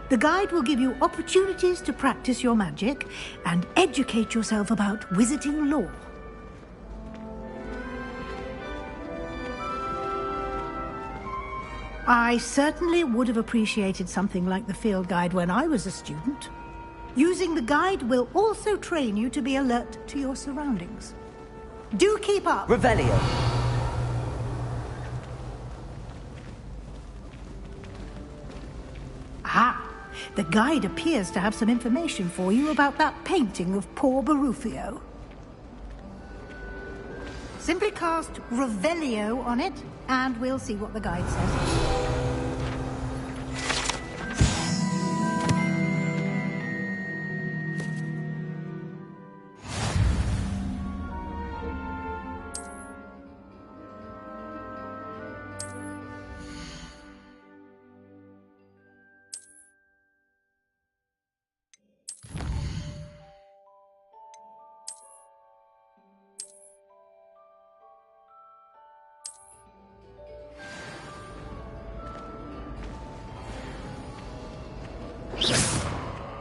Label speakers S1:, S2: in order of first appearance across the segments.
S1: The guide will give you opportunities to practice your magic and educate yourself about wizarding lore. I certainly would have appreciated something like the field guide when I was a student. Using the guide will also train you to be alert to your surroundings. Do keep up!
S2: Revelio.
S1: Ah, the guide appears to have some information for you about that painting of poor Barufio. Simply cast Revelio on it, and we'll see what the guide says.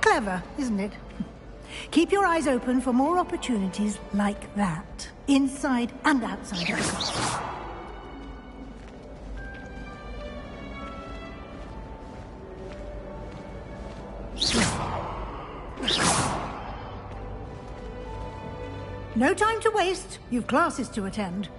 S1: Clever, isn't it? Keep your eyes open for more opportunities like that, inside and outside of the castle. No time to waste. You've classes to attend.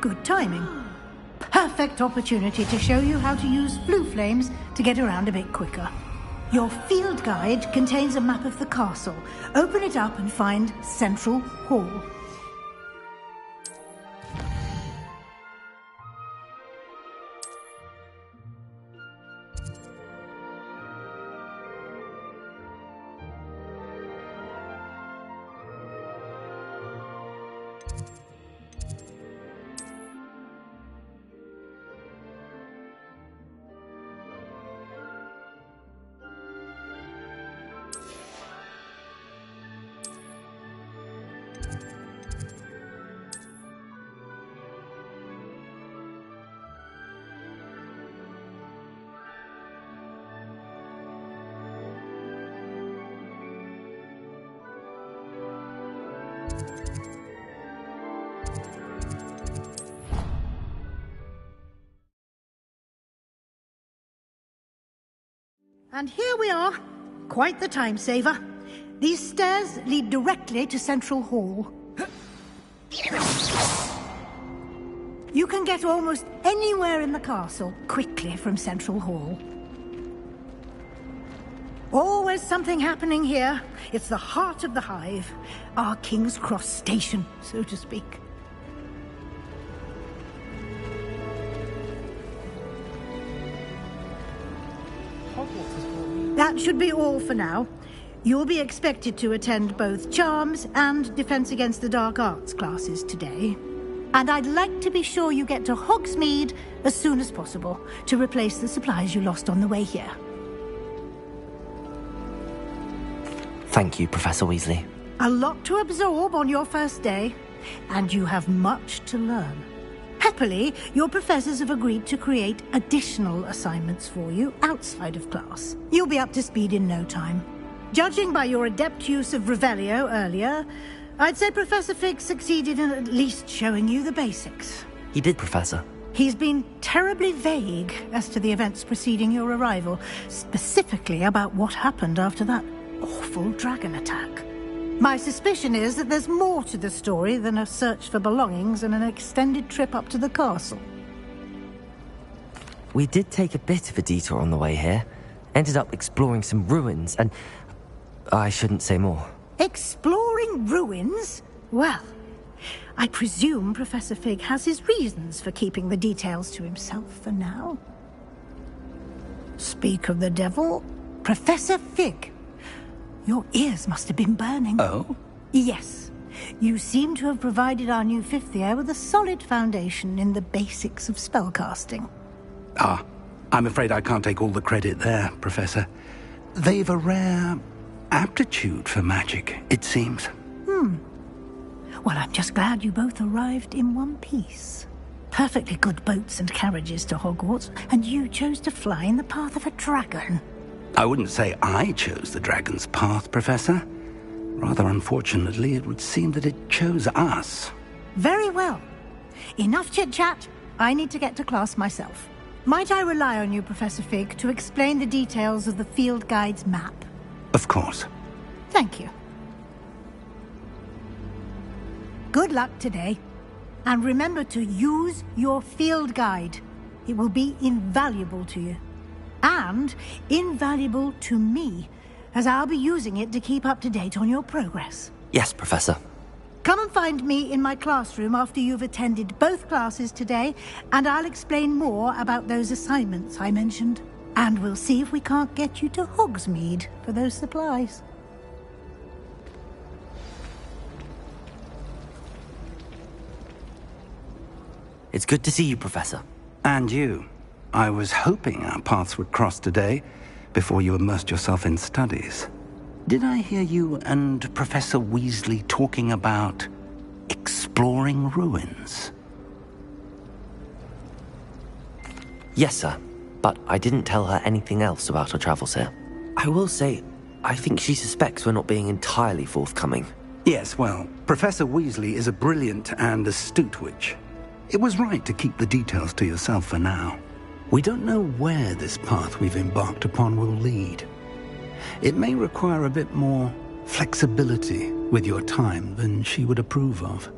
S1: Good timing. Perfect opportunity to show you how to use flue flames to get around a bit quicker. Your field guide contains a map of the castle. Open it up and find Central Hall. And here we are. Quite the time saver. These stairs lead directly to Central Hall. You can get almost anywhere in the castle quickly from Central Hall. Always something happening here. It's the heart of the hive. Our King's Cross station, so to speak. That should be all for now. You'll be expected to attend both Charms and Defense Against the Dark Arts classes today. And I'd like to be sure you get to Hogsmeade as soon as possible to replace the supplies you lost on the way here.
S2: Thank you, Professor Weasley.
S1: A lot to absorb on your first day, and you have much to learn. Happily, your professors have agreed to create additional assignments for you outside of class. You'll be up to speed in no time. Judging by your adept use of Revelio earlier, I'd say Professor Fig succeeded in at least showing you the basics.
S2: He did, Professor.
S1: He's been terribly vague as to the events preceding your arrival, specifically about what happened after that awful dragon attack. My suspicion is that there's more to the story than a search for belongings and an extended trip up to the castle.
S2: We did take a bit of a detour on the way here. Ended up exploring some ruins and... I shouldn't say more.
S1: Exploring ruins? Well, I presume Professor Fig has his reasons for keeping the details to himself for now. Speak of the devil, Professor Fig. Your ears must have been burning.
S3: Oh?
S1: Yes. You seem to have provided our new fifth year with a solid foundation in the basics of spellcasting.
S3: Ah, I'm afraid I can't take all the credit there, Professor. They've a rare aptitude for magic, it seems.
S1: Well, I'm just glad you both arrived in one piece. Perfectly good boats and carriages to Hogwarts, and you chose to fly in the path of a dragon.
S3: I wouldn't say I chose the dragon's path, Professor. Rather unfortunately, it would seem that it chose us.
S1: Very well. Enough chit-chat. I need to get to class myself. Might I rely on you, Professor Fig, to explain the details of the field guide's map?
S3: Of course.
S1: Thank you. Good luck today. And remember to use your field guide. It will be invaluable to you. And invaluable to me, as I'll be using it to keep up to date on your progress.
S2: Yes, Professor.
S1: Come and find me in my classroom after you've attended both classes today, and I'll explain more about those assignments I mentioned. And we'll see if we can't get you to Hogsmeade for those supplies.
S2: It's good to see you, Professor.
S3: And you. I was hoping our paths would cross today, before you immersed yourself in studies. Did I hear you and Professor Weasley talking about exploring ruins?
S2: Yes, sir. But I didn't tell her anything else about our travels here. I will say, I think she suspects we're not being entirely forthcoming.
S3: Yes, well, Professor Weasley is a brilliant and astute witch. It was right to keep the details to yourself for now. We don't know where this path we've embarked upon will lead. It may require a bit more flexibility with your time than she would approve of.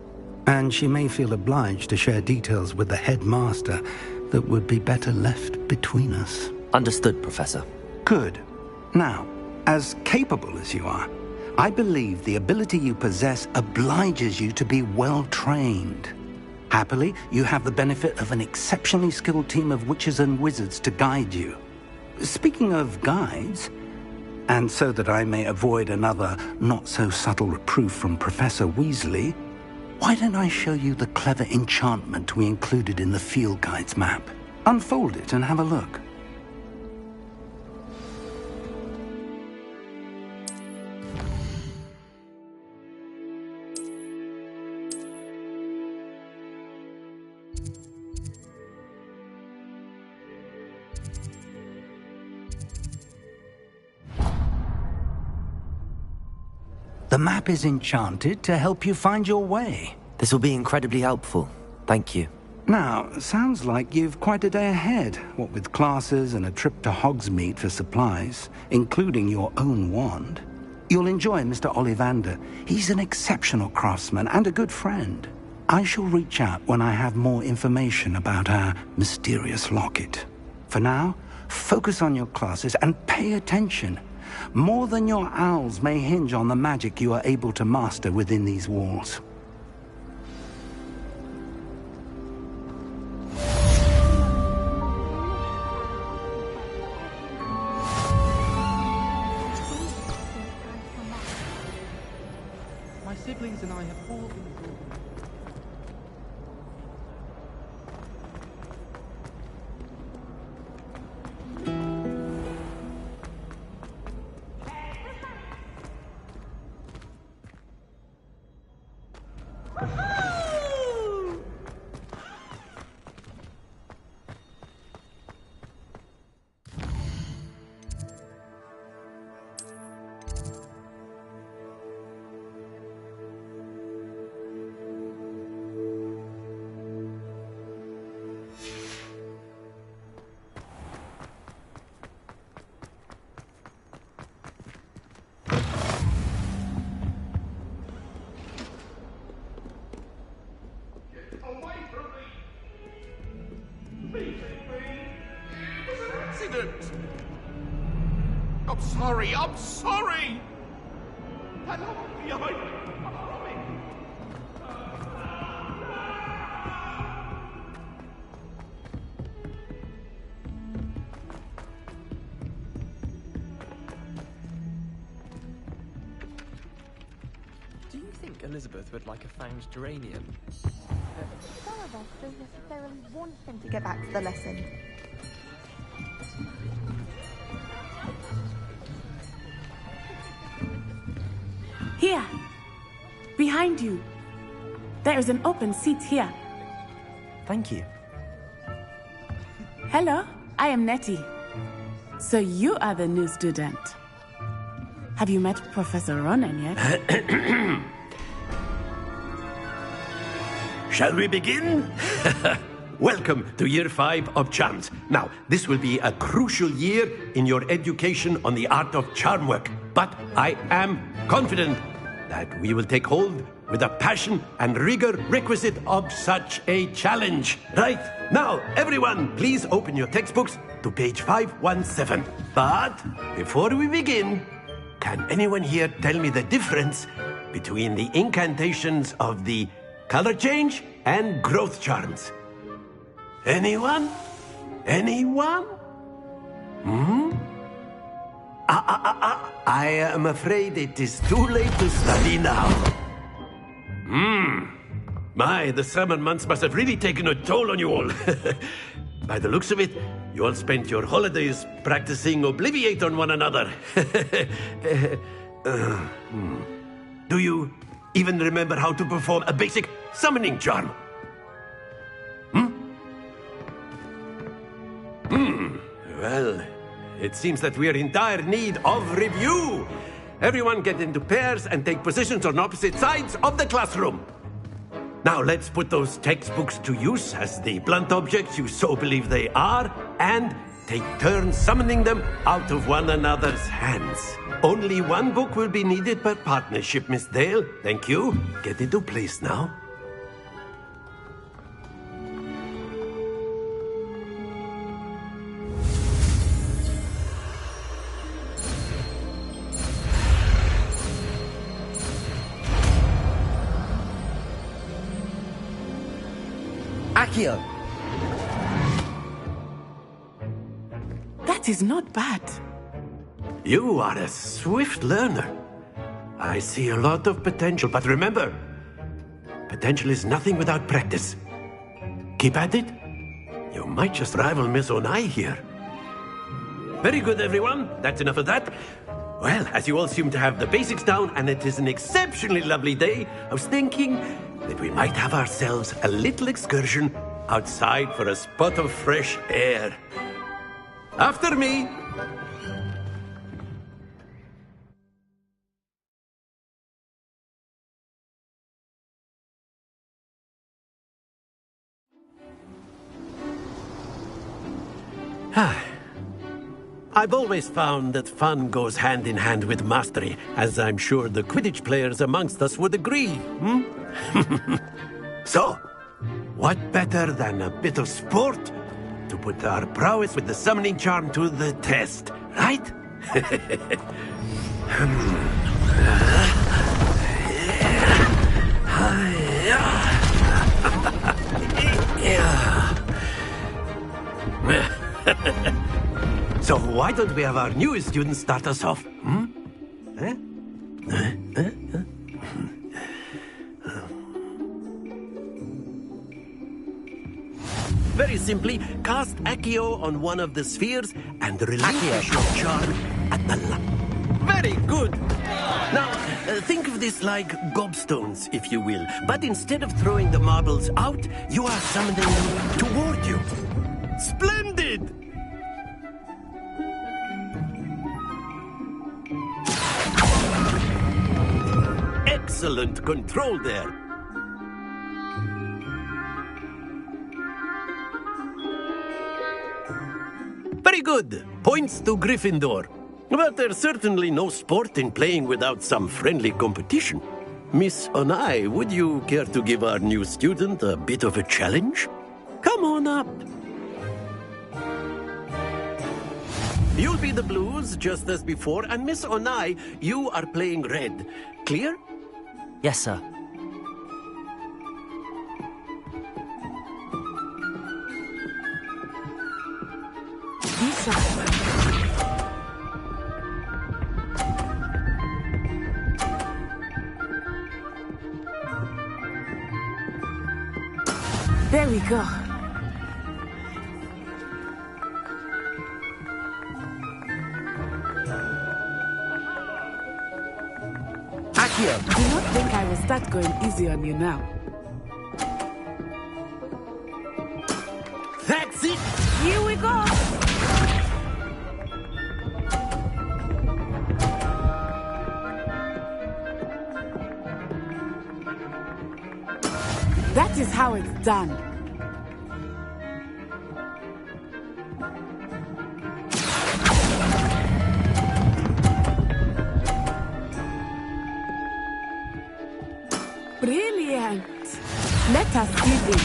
S3: And she may feel obliged to share details with the headmaster that would be better left between us.
S2: Understood, Professor.
S3: Good. Now, as capable as you are, I believe the ability you possess obliges you to be well-trained. Happily, you have the benefit of an exceptionally skilled team of witches and wizards to guide you. Speaking of guides, and so that I may avoid another not-so-subtle reproof from Professor Weasley, why don't I show you the clever enchantment we included in the field guide's map? Unfold it and have a look. The map is enchanted to help you find your way.
S2: This will be incredibly helpful. Thank you.
S3: Now, sounds like you've quite a day ahead, what with classes and a trip to Hogsmeade for supplies, including your own wand. You'll enjoy Mr. Ollivander. He's an exceptional craftsman and a good friend. I shall reach out when I have more information about our mysterious locket. For now, focus on your classes and pay attention. More than your owls may hinge on the magic you are able to master within these walls.
S4: My siblings and I have all been
S5: I'm sorry! Hello, behind me! I'm coming!
S6: think Elizabeth would like a fanged geranium.
S7: Some of us don't necessarily want him to get back to the lesson.
S8: Here! Behind you! There is an open seat here.
S2: Thank you.
S8: Hello, I am Nettie. So you are the new student. Have you met Professor Ronan yet?
S9: Shall we begin? Welcome to Year 5 of Charms. Now, this will be a crucial year in your education on the art of charm work. But I am confident that we will take hold with the passion and rigor requisite of such a challenge. Right, now, everyone, please open your textbooks to page 517. But before we begin, can anyone here tell me the difference between the incantations of the color change and growth charms? Anyone? Anyone? I am afraid it is too late to study now. My, the summer months must have really taken a toll on you all. By the looks of it, you all spent your holidays practicing Obliviate on one another. Do you even remember how to perform a basic summoning charm? Well, it seems that we are in dire need of review. Everyone get into pairs and take positions on opposite sides of the classroom. Now let's put those textbooks to use as the blunt objects you so believe they are, and take turns summoning them out of one another's hands. Only one book will be needed per partnership, Miss Dale. Thank you. Get into place now.
S2: Accio!
S8: That is not bad.
S9: You are a swift learner. I see a lot of potential, but remember, potential is nothing without practice. Keep at it. You might just rival Miss Onai here. Very good, everyone. That's enough of that. Well, as you all seem to have the basics down, and it is an exceptionally lovely day, I was thinking that we might have ourselves a little excursion outside for a spot of fresh air. After me! I've always found that fun goes hand in hand with mastery, as I'm sure the Quidditch players amongst us would agree, So, what better than a bit of sport to put our prowess with the summoning charm to the test, right? So why don't we have our newest student start us off? Very simply, cast Accio on one of the spheres and relinquish your charm at the Very good! Now, think of this like gobstones, if you will. But instead of throwing the marbles out, you are summoning them toward you. Splendid! Excellent control there. Very good. Points to Gryffindor. But there's certainly no sport in playing without some friendly competition. Miss Onai, would you care to give our new student a bit of a challenge? Come on up. You'll be the blues, just as before, and Miss Onai, you are playing red. Clear?
S2: Yes, sir.
S8: There we go.
S9: Accio!
S8: Do not think I will start going easy on you now.
S9: That's it!
S8: Here we go! That is how it's done. Brilliant! Let us see this.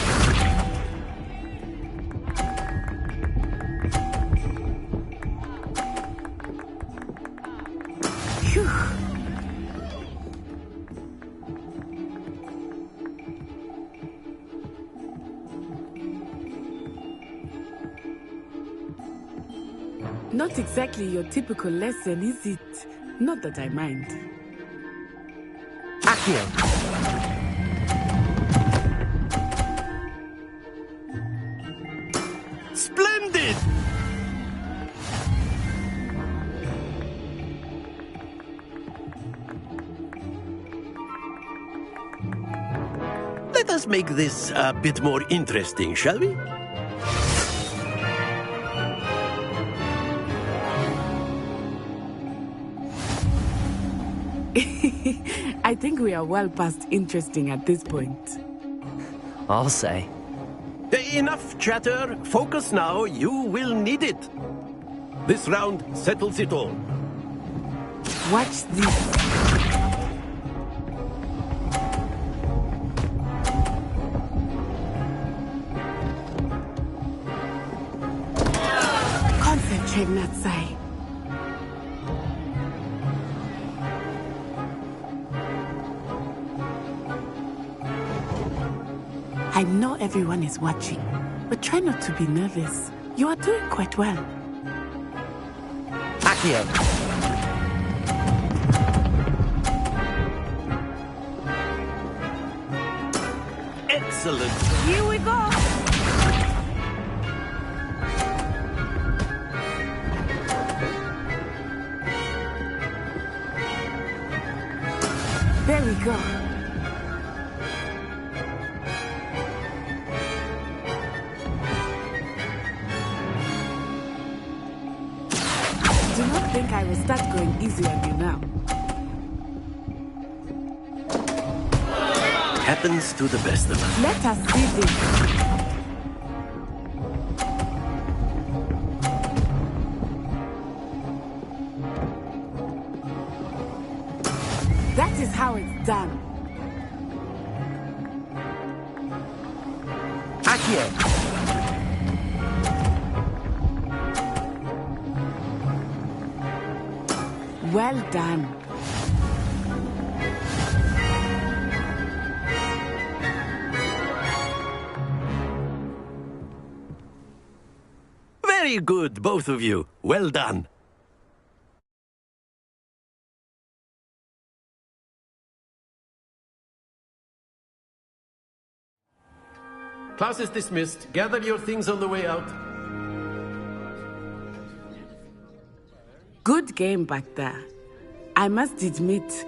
S8: Phew. Not exactly your typical lesson, is it? Not that I mind.
S2: Accio!
S9: Splendid! Let us make this a bit more interesting, shall we?
S8: I think we are well past interesting at this point.
S2: I'll say.
S9: Enough chatter. Focus now. You will need it. This round settles it all.
S8: Watch this. Concentrate, Natsai. I know everyone is watching, but try not to be nervous. You are doing quite well.
S2: Accio!
S9: Excellent.
S8: Here we go. There we go. Do not think I will start going easy on you now.
S9: Happens to the best of us.
S8: Let us see this. That is how it's done.
S2: Accio!
S8: Well done.
S9: Very good, both of you. Well done. Class is dismissed. Gather your things on the way out.
S8: Good game back there. I must admit,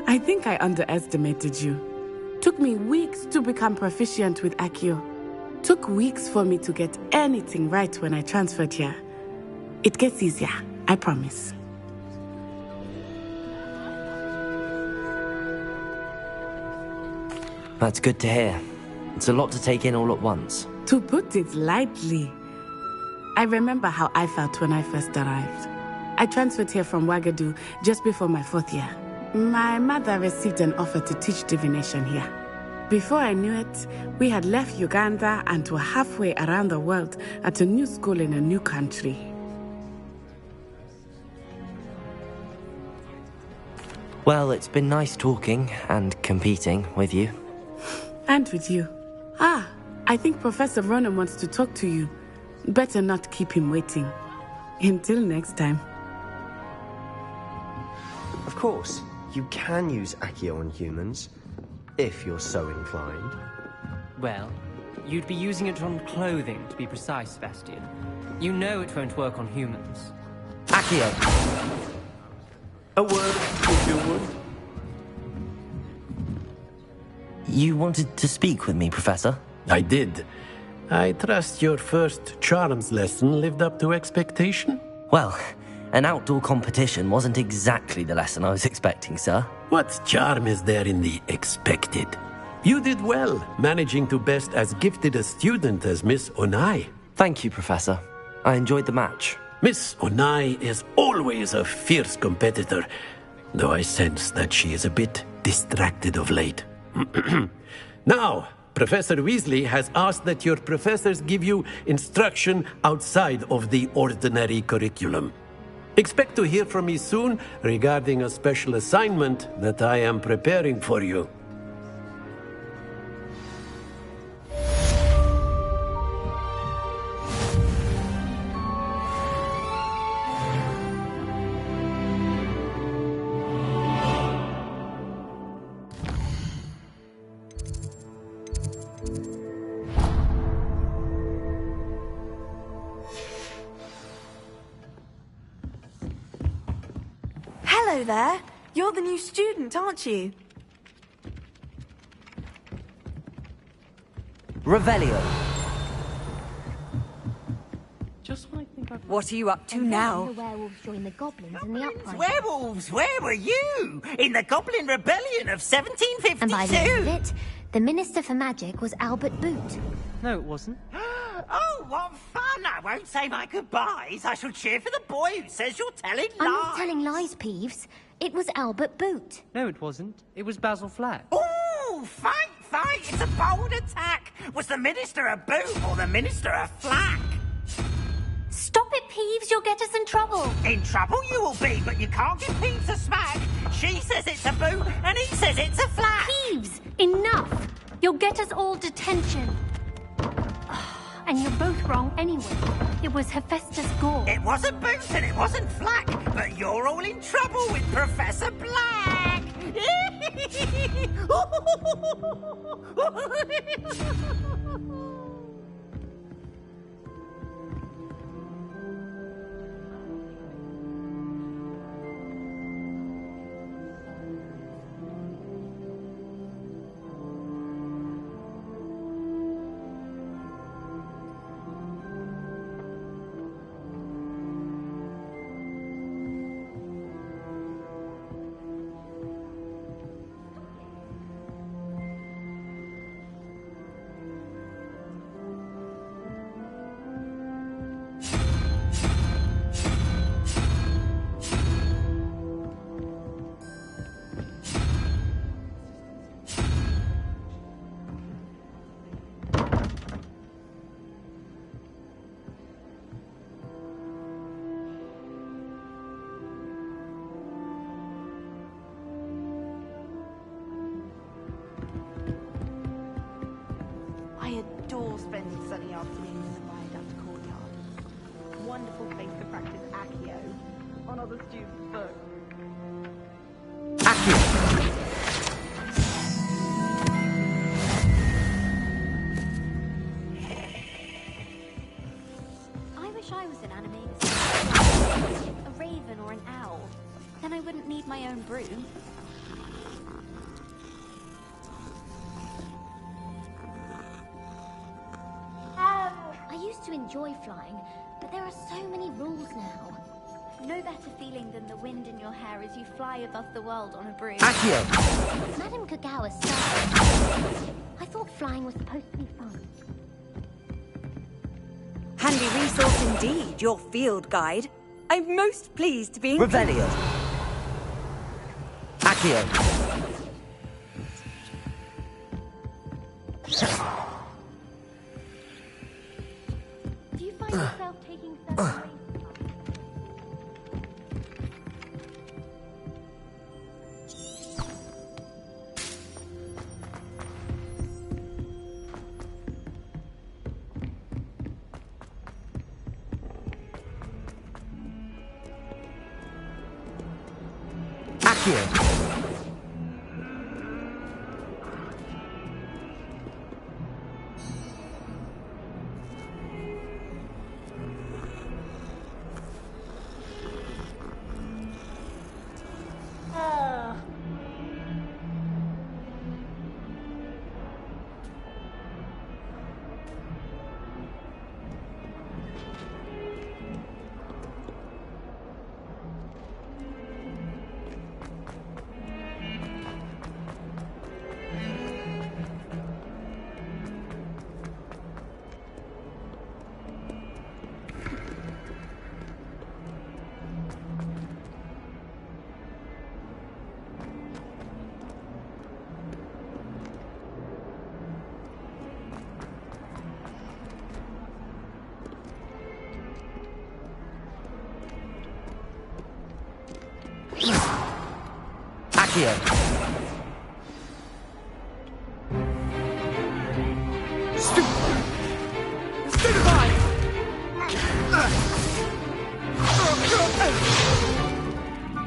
S8: I think I underestimated you. Took me weeks to become proficient with Accio. Took weeks for me to get anything right when I transferred here. It gets easier, I promise.
S2: That's good to hear. It's a lot to take in all at once.
S8: To put it lightly, I remember how I felt when I first arrived. I transferred here from Wagadu just before my 4th year. My mother received an offer to teach divination here. Before I knew it, we had left Uganda and were halfway around the world at a new school in a new country.
S2: Well, it's been nice talking and competing with you.
S8: And with you. Ah, I think Professor Ronan wants to talk to you. Better not keep him waiting. Until next time.
S6: Of course, you can use Accio on humans, if you're so inclined.
S2: Well,
S10: You'd be using it on clothing, to be precise, Sebastian. You know it won't work on humans.
S2: Accio!
S9: A word, if you would.
S2: You wanted to speak with me, Professor?
S9: I did. I trust your first charms lesson lived up to expectation?
S2: Well, an outdoor competition wasn't exactly the lesson I was expecting, sir.
S9: What charm is there in the expected? You did well, managing to best as gifted a student as Miss Onai.
S2: Thank you, Professor. I enjoyed the match.
S9: Miss Onai is always a fierce competitor, though I sense that she is a bit distracted of late. Now, Professor Weasley has asked that your professors give you instruction outside of the ordinary curriculum. Expect to hear from me soon regarding a special assignment that I am preparing for you.
S7: Hello there. You're the new student, aren't you?
S2: Revelio.
S4: Just when I think I've...
S11: What are you up to now?
S12: The werewolves join the goblins in the uprising.
S11: Werewolves? Where were you? In the Goblin Rebellion of 1752?
S12: And by the end of it, the Minister for Magic was Albert Boot.
S10: No, it wasn't.
S11: Oh, what fun! I won't say my goodbyes. I shall cheer for the boy who says you're telling lies.
S12: I'm not telling lies, Peeves. It was Albert Boot.
S10: No, it wasn't. It was Basil Flack.
S11: Ooh, fight! It's a bold attack. Was the Minister a Boot or the Minister a Flack?
S12: Stop it, Peeves. You'll get us in trouble.
S11: In trouble you will be, but you can't give Peeves a smack. She says it's a Boot and he says it's a Flack.
S12: Peeves, enough. You'll get us all detention. And you're both wrong anyway. It was Hephaestus Gore.
S11: It wasn't Boot and it wasn't Flack, but you're all in trouble with Professor Black. I adore spending sunny afternoons in the Viaduct courtyard. Wonderful place to practice Accio on other students' books.
S12: I wish I was an animated a raven or an owl. Then I wouldn't need my own broom. I used to enjoy flying, but there are so many rules now. No better feeling than the wind in your hair as you fly above the world on a broom.
S2: Accio!
S12: Madame Kagawa started. I thought flying was supposed to be fun.
S11: Handy resource indeed, your field guide. I'm most pleased to be...
S2: Revelio. Accio.
S12: Do you find yourself taking certain
S2: Accio. Accio.
S13: Stupefy!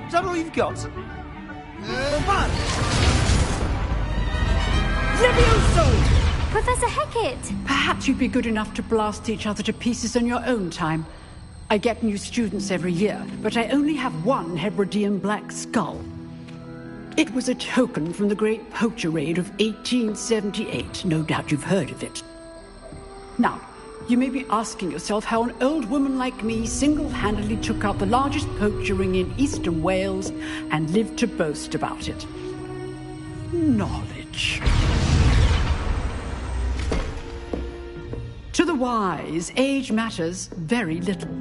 S13: Is that all you've got? Fun!
S14: Levioso!
S12: Professor Hecat!
S14: Perhaps you'd be good enough to blast each other to pieces in your own time. I get new students every year, but I only have one Hebridean black skull. It was a token from the Great Poacher Raid of 1878. No doubt you've heard of it. Now, you may be asking yourself how an old woman like me single-handedly took out the largest poacher ring in eastern Wales and lived to boast about it. Knowledge. To the wise, age matters very little.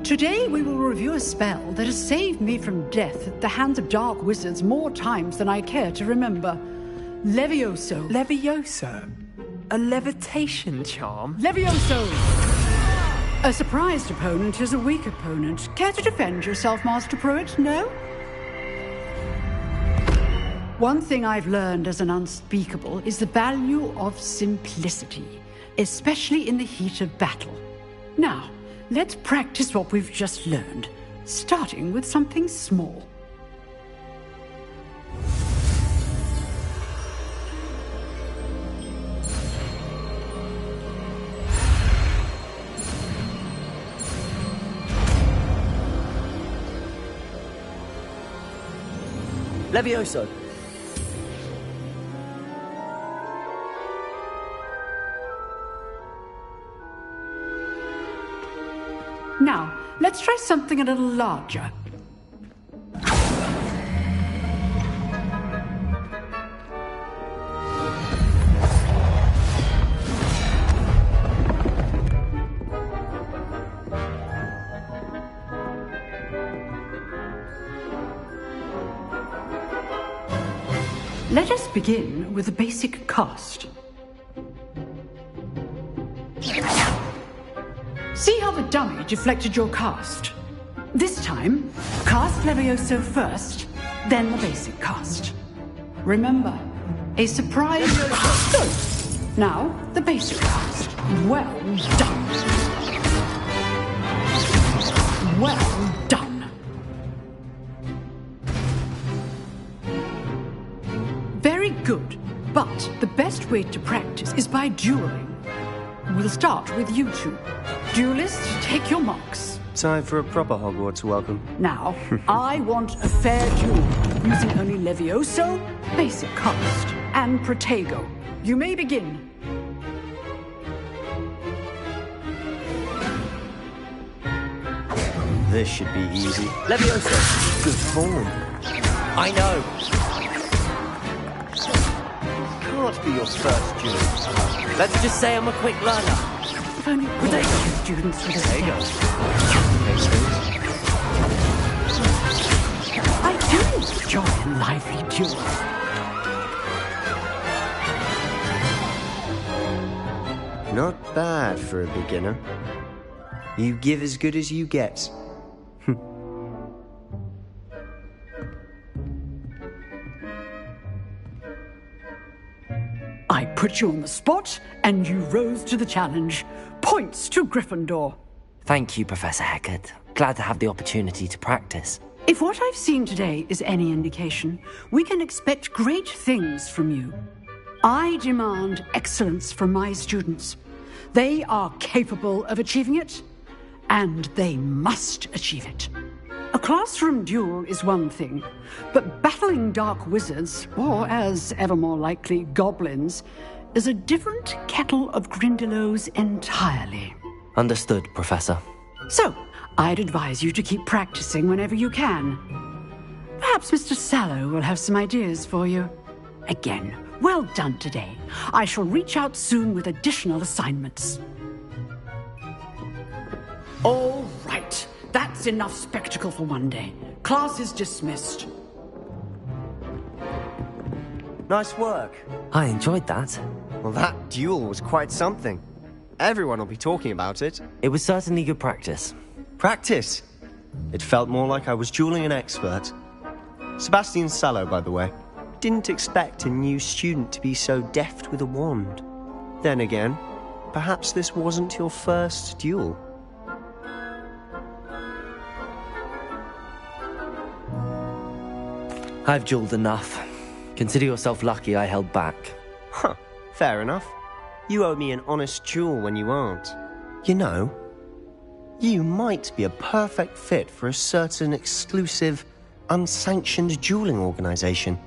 S14: Today we will review a spell that has saved me from death at the hands of dark wizards more times than I care to remember. Levioso.
S15: Levioso? A levitation charm?
S14: Levioso! A surprised opponent is a weak opponent. Care to defend yourself, Master Pruitt? No? One thing I've learned as an unspeakable is the value of simplicity, especially in the heat of battle. Now, let's practice what we've just learned, starting with something small.
S13: Levioso!
S14: Now, let's try something a little larger. Let us begin with a basic cast. See how the dummy deflected your cast? This time, cast Levioso first, then the basic cast. Remember, a surprise... Good. Now, the basic cast. Well done. Well done. Very good, but the best way to practice is by dueling. We'll start with you two. Duelists, take your marks.
S6: Time for a proper Hogwarts welcome.
S14: Now, I want a fair duel, using only Levioso, basic cast, and Protego. You may begin.
S6: This should be easy. Levioso! Good form.
S2: I know.
S6: Can't be your first duel.
S2: Let's just say I'm a quick learner.
S14: If only Protego students would have I do enjoy a lively duel.
S6: Not bad for a beginner. You give as good as you get.
S14: I put you on the spot, and you rose to the challenge. Points to Gryffindor.
S2: Thank you, Professor Hecat. Glad to have the opportunity to practice.
S14: If what I've seen today is any indication, we can expect great things from you. I demand excellence from my students. They are capable of achieving it, and they must achieve it. A classroom duel is one thing, but battling dark wizards, or as ever more likely, goblins, is a different kettle of Grindylows entirely.
S2: Understood, Professor.
S14: So, I'd advise you to keep practicing whenever you can. Perhaps Mr. Sallow will have some ideas for you. Again, well done today. I shall reach out soon with additional assignments. All right. That's enough spectacle for one day. Class is dismissed.
S6: Nice work.
S2: I enjoyed that.
S6: Well, that duel was quite something. Everyone will be talking about it.
S2: It was certainly good practice.
S6: Practice? It felt more like I was dueling an expert. Sebastian Sallow, by the way. Didn't expect a new student to be so deft with a wand. Then again, perhaps this wasn't your first duel.
S2: I've duelled enough. Consider yourself lucky I held back.
S6: Huh, fair enough. You owe me an honest duel when you aren't. You know, you might be a perfect fit for a certain exclusive, unsanctioned dueling organization.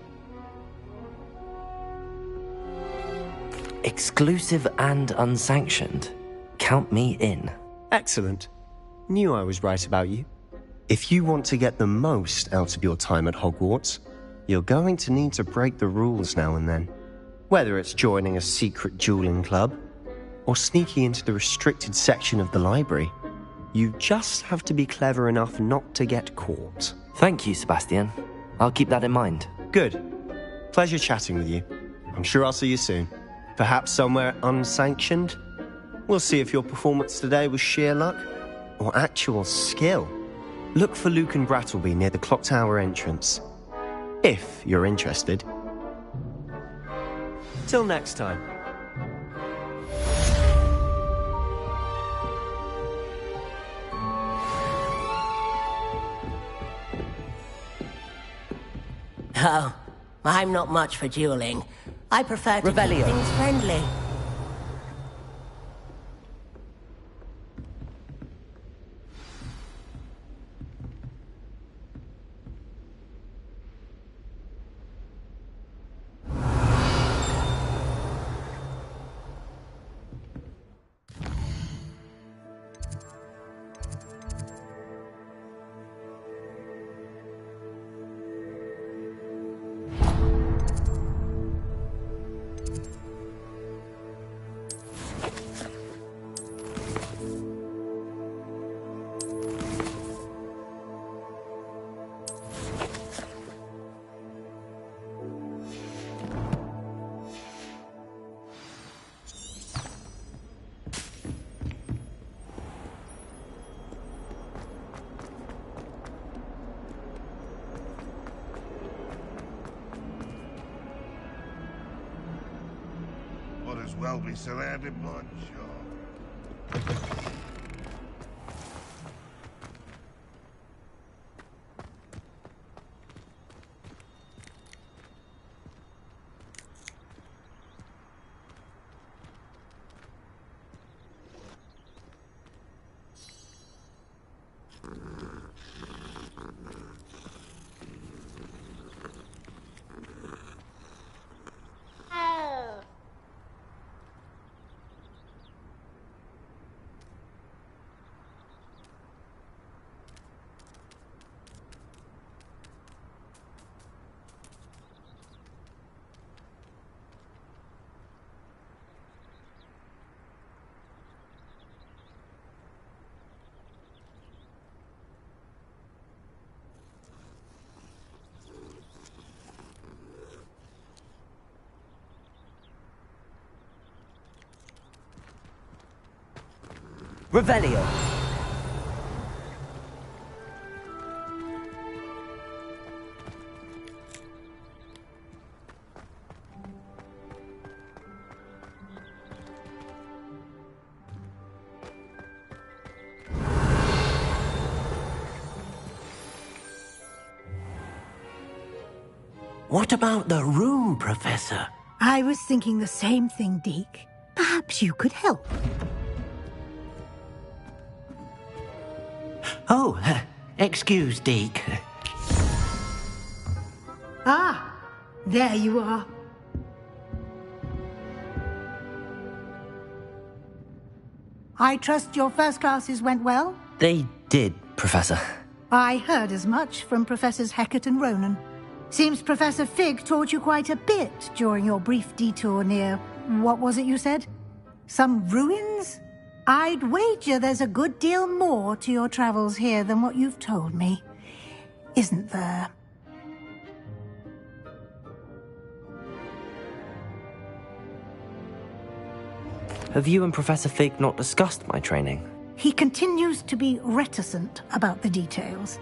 S2: Exclusive and unsanctioned? Count me in.
S6: Excellent. Knew I was right about you. If you want to get the most out of your time at Hogwarts, you're going to need to break the rules now and then. Whether it's joining a secret dueling club, or sneaking into the restricted section of the library, you just have to be clever enough not to get caught.
S2: Thank you, Sebastian. I'll keep that in mind.
S6: Good. Pleasure chatting with you. I'm sure I'll see you soon. Perhaps somewhere unsanctioned? We'll see if your performance today was sheer luck, or actual skill. Look for Luke and Brattleby near the clock tower entrance. If you're interested. Till next time.
S16: Oh, I'm not much for dueling. I prefer to keep things friendly.
S5: As well be surrounded by charm.
S2: Revelio.
S9: What about the room, Professor?
S1: I was thinking the same thing, Deke. Perhaps you could help.
S9: Oh, excuse, Deke.
S1: Ah, there you are. I trust your first classes went well?
S2: They did, Professor.
S1: I heard as much from Professors Hecat and Ronan. Seems Professor Fig taught you quite a bit during your brief detour near... what was it you said? Some ruins? I'd wager there's a good deal more to your travels here than what you've told me. Isn't there?
S2: Have you and Professor Fig not discussed my training?
S1: He continues to be reticent about the details.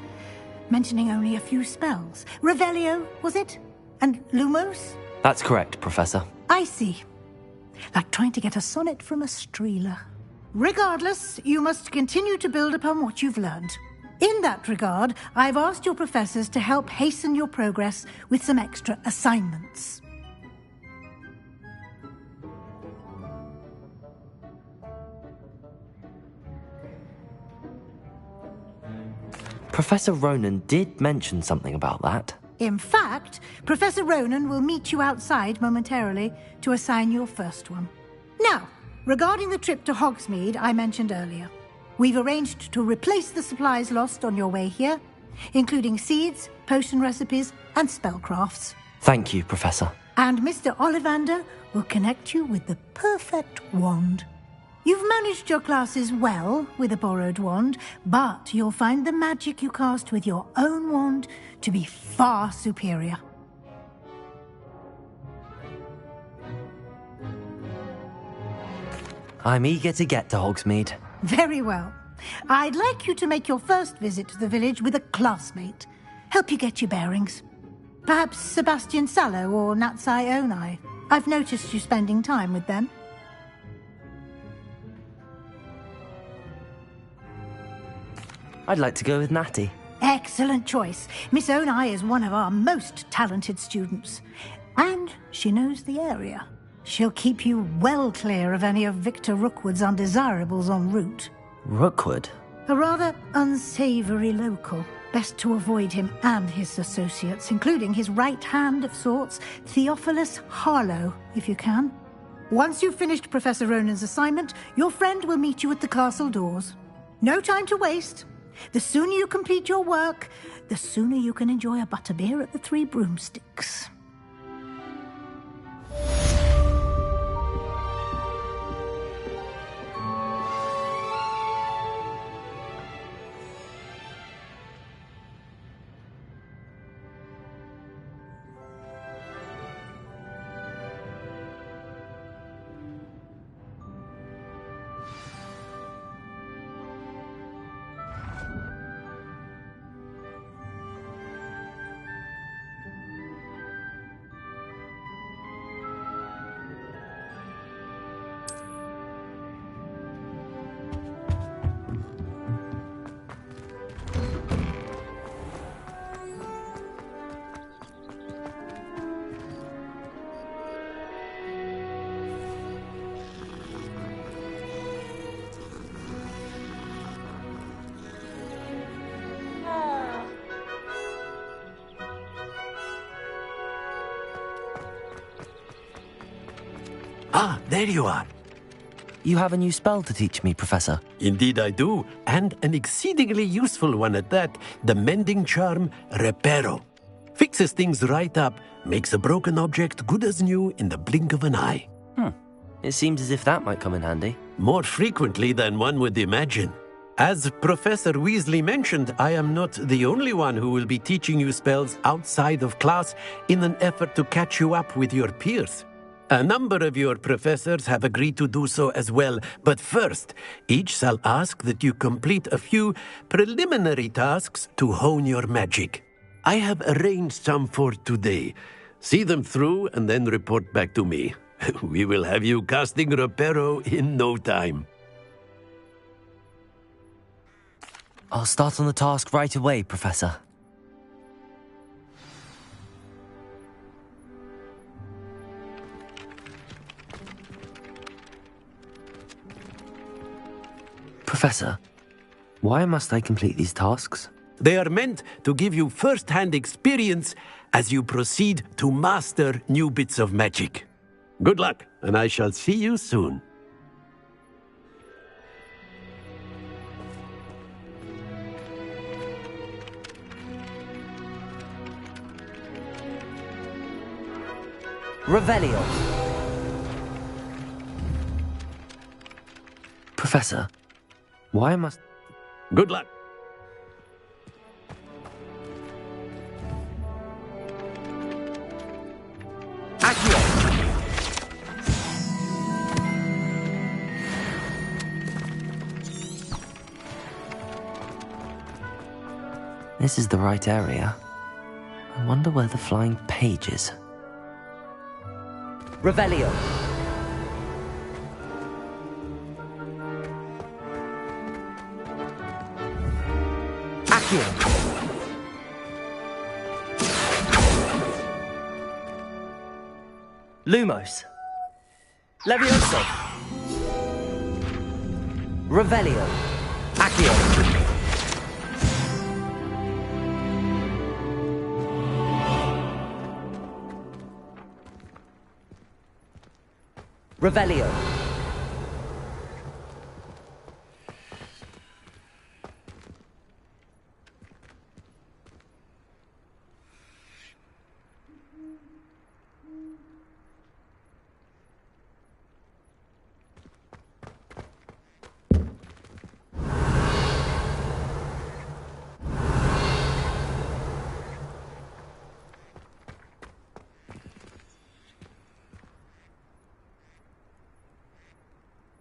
S1: mentioning only a few spells. Revelio, was it? And Lumos?
S2: That's correct, Professor.
S1: I see. Like trying to get a sonnet from a streeler. Regardless, you must continue to build upon what you've learned. In that regard, I've asked your professors to help hasten your progress with some extra assignments.
S2: Professor Ronan did mention something about that.
S1: In fact, Professor Ronan will meet you outside momentarily to assign your first one. Now, regarding the trip to Hogsmeade I mentioned earlier, we've arranged to replace the supplies lost on your way here, including seeds, potion recipes, and spellcrafts.
S2: Thank you, Professor.
S1: And Mr. Ollivander will connect you with the perfect wand. You've managed your classes well with a borrowed wand, but you'll find the magic you cast with your own wand to be far superior.
S2: I'm eager to get to Hogsmeade.
S1: Very well. I'd like you to make your first visit to the village with a classmate. Help you get your bearings. Perhaps Sebastian Sallow or Natsai Onai. I've noticed you spending time with them.
S2: I'd like to go with Natty.
S1: Excellent choice. Miss Onai is one of our most talented students. And she knows the area. She'll keep you well clear of any of Victor Rookwood's undesirables en route.
S2: Rookwood?
S1: A rather unsavory local. Best to avoid him and his associates, including his right hand of sorts, Theophilus Harlow, if you can. Once you've finished Professor Ronan's assignment, your friend will meet you at the castle doors. No time to waste. The sooner you complete your work, the sooner you can enjoy a butterbeer at the Three Broomsticks.
S9: Ah, there you are.
S2: You have a new spell to teach me, Professor.
S9: Indeed I do, and an exceedingly useful one at that, the mending charm Reparo. Fixes things right up, makes a broken object good as new in the blink of an eye.
S2: It seems as if that might come in handy.
S9: More frequently than one would imagine. As Professor Weasley mentioned, I am not the only one who will be teaching you spells outside of class in an effort to catch you up with your peers. A number of your professors have agreed to do so as well, but first, each shall ask that you complete a few preliminary tasks to hone your magic. I have arranged some for today. See them through and then report back to me. We will have you casting Reparo in no time.
S2: I'll start on the task right away, Professor. Professor, why must I complete these tasks?
S9: They are meant to give you first-hand experience as you proceed to master new bits of magic. Good luck, and I shall see you soon.
S2: Revelio. Professor, why must...
S9: Good luck.
S2: This is the right area. I wonder where the flying page is.
S16: Revelio. Accio.
S2: Lumos.
S16: Levioso. Revelio. Accio. Revelio.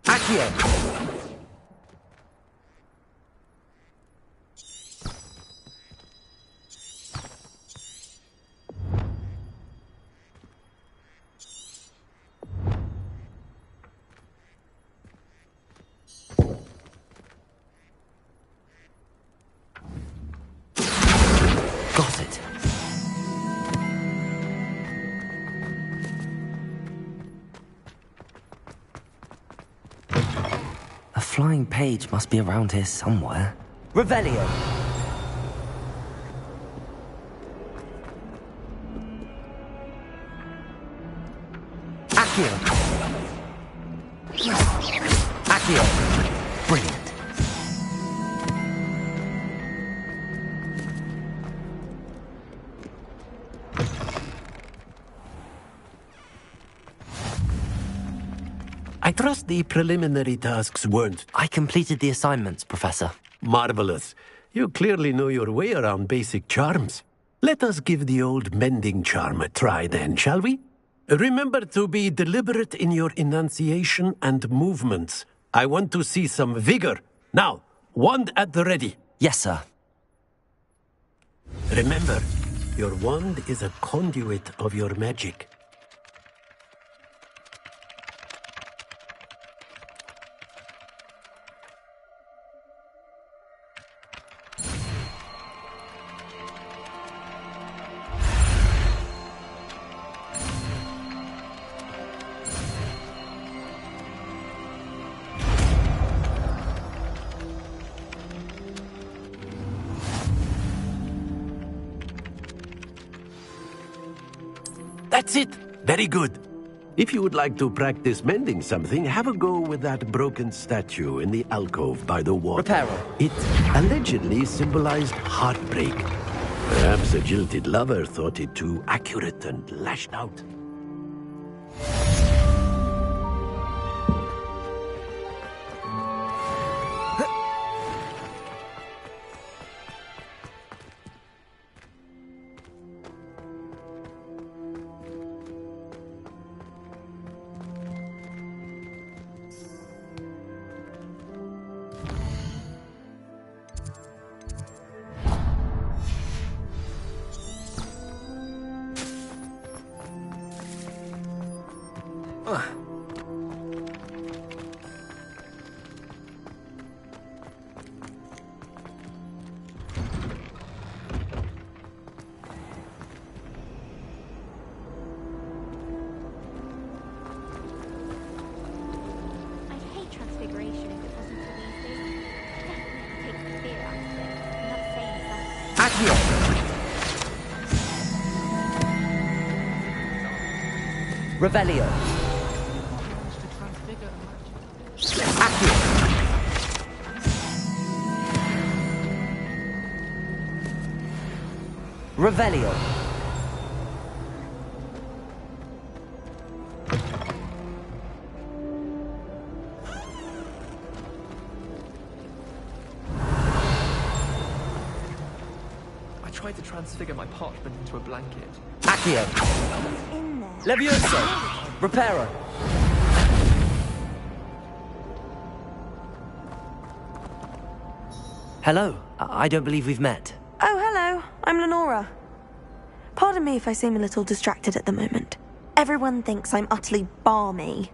S16: Accio.
S2: Got it. A flying page must be around here somewhere.
S16: Revelio. Accio. Accio.
S2: Brilliant.
S9: I trust the preliminary tasks weren't...
S2: I completed the assignments, Professor.
S9: Marvelous. You clearly know your way around basic charms. Let us give the old mending charm a try then, shall we? Remember to be deliberate in your enunciation and movements. I want to see some vigor. Now, wand at the ready.
S2: Yes, sir.
S9: Remember, your wand is a conduit of your magic. That's it! Very good. If you would like to practice mending something, have a go with that broken statue in the alcove by the water.
S16: Reparo.
S9: It allegedly symbolized heartbreak. Perhaps a jilted lover thought it too accurate and lashed out.
S16: Revelio. Accio. Revelio.
S15: I tried to transfigure my parchment into a blanket.
S16: Accio. Levioso. Reparo.
S2: Hello. I don't believe we've met.
S11: Oh, hello.
S7: I'm Lenora. Pardon me if I seem a little distracted at the moment. Everyone thinks I'm utterly balmy.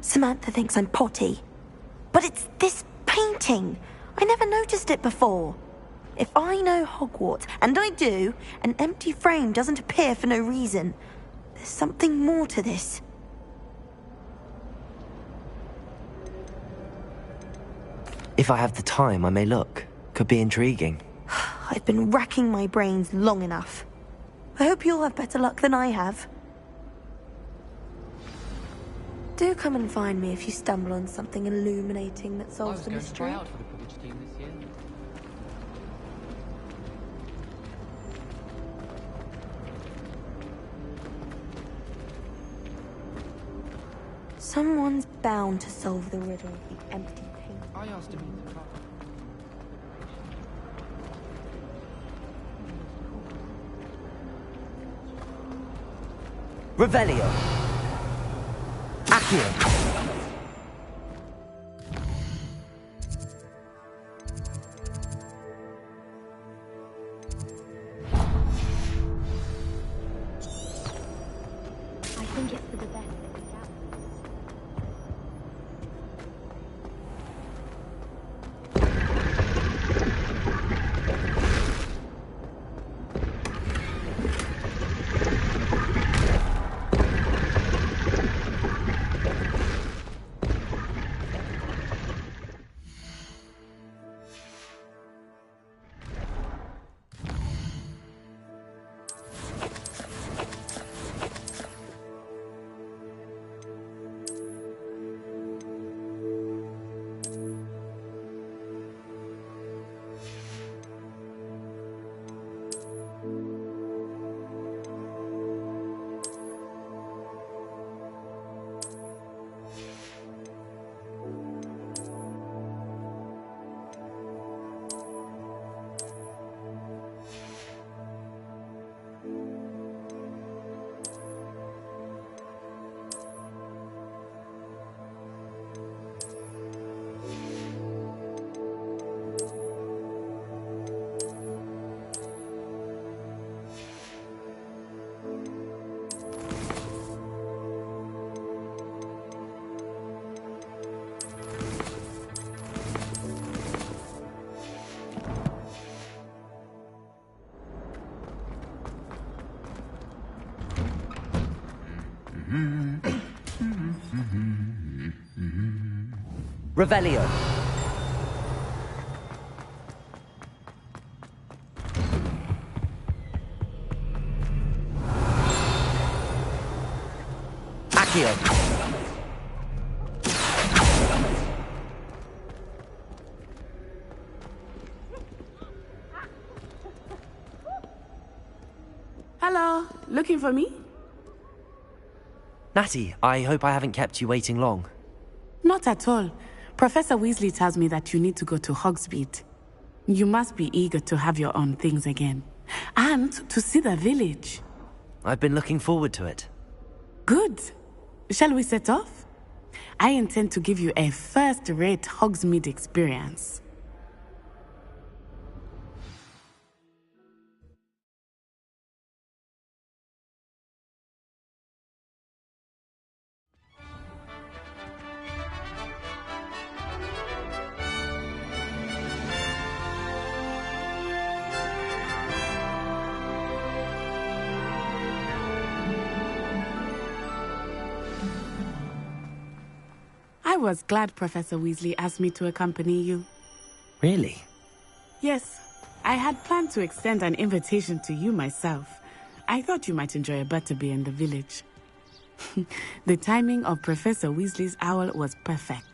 S7: Samantha thinks I'm potty. But it's this painting. I never noticed it before. If I know Hogwarts, and I do, an empty frame doesn't appear for no reason. There's something more to this.
S2: If I have the time, I may look. Could be intriguing.
S7: I've been racking my brains long enough. I hope you'll have better luck than I have. Do come and find me if you stumble on something illuminating that solves the mystery.
S10: I was going to try out for the Quidditch team this year.
S7: Someone's bound to solve the riddle of the empty paint.
S10: I asked him to try.
S2: Revelio. Accio.
S12: I think it's for the best that we gather.
S2: Revelio. Accio.
S8: Hello, looking for me?
S2: Natty, I hope I haven't kept you waiting long.
S8: Not at all. Professor Weasley tells me that you need to go to Hogsmeade. You must be eager to have your own things again. And to see the village.
S2: I've been looking forward to it.
S8: Good. Shall we set off? I intend to give you a first-rate Hogsmeade experience. I was glad Professor Weasley asked me to accompany you.
S2: Really?
S8: Yes. I had planned to extend an invitation to you myself. I thought you might enjoy a butterbeer in the village. The timing of Professor Weasley's owl was perfect.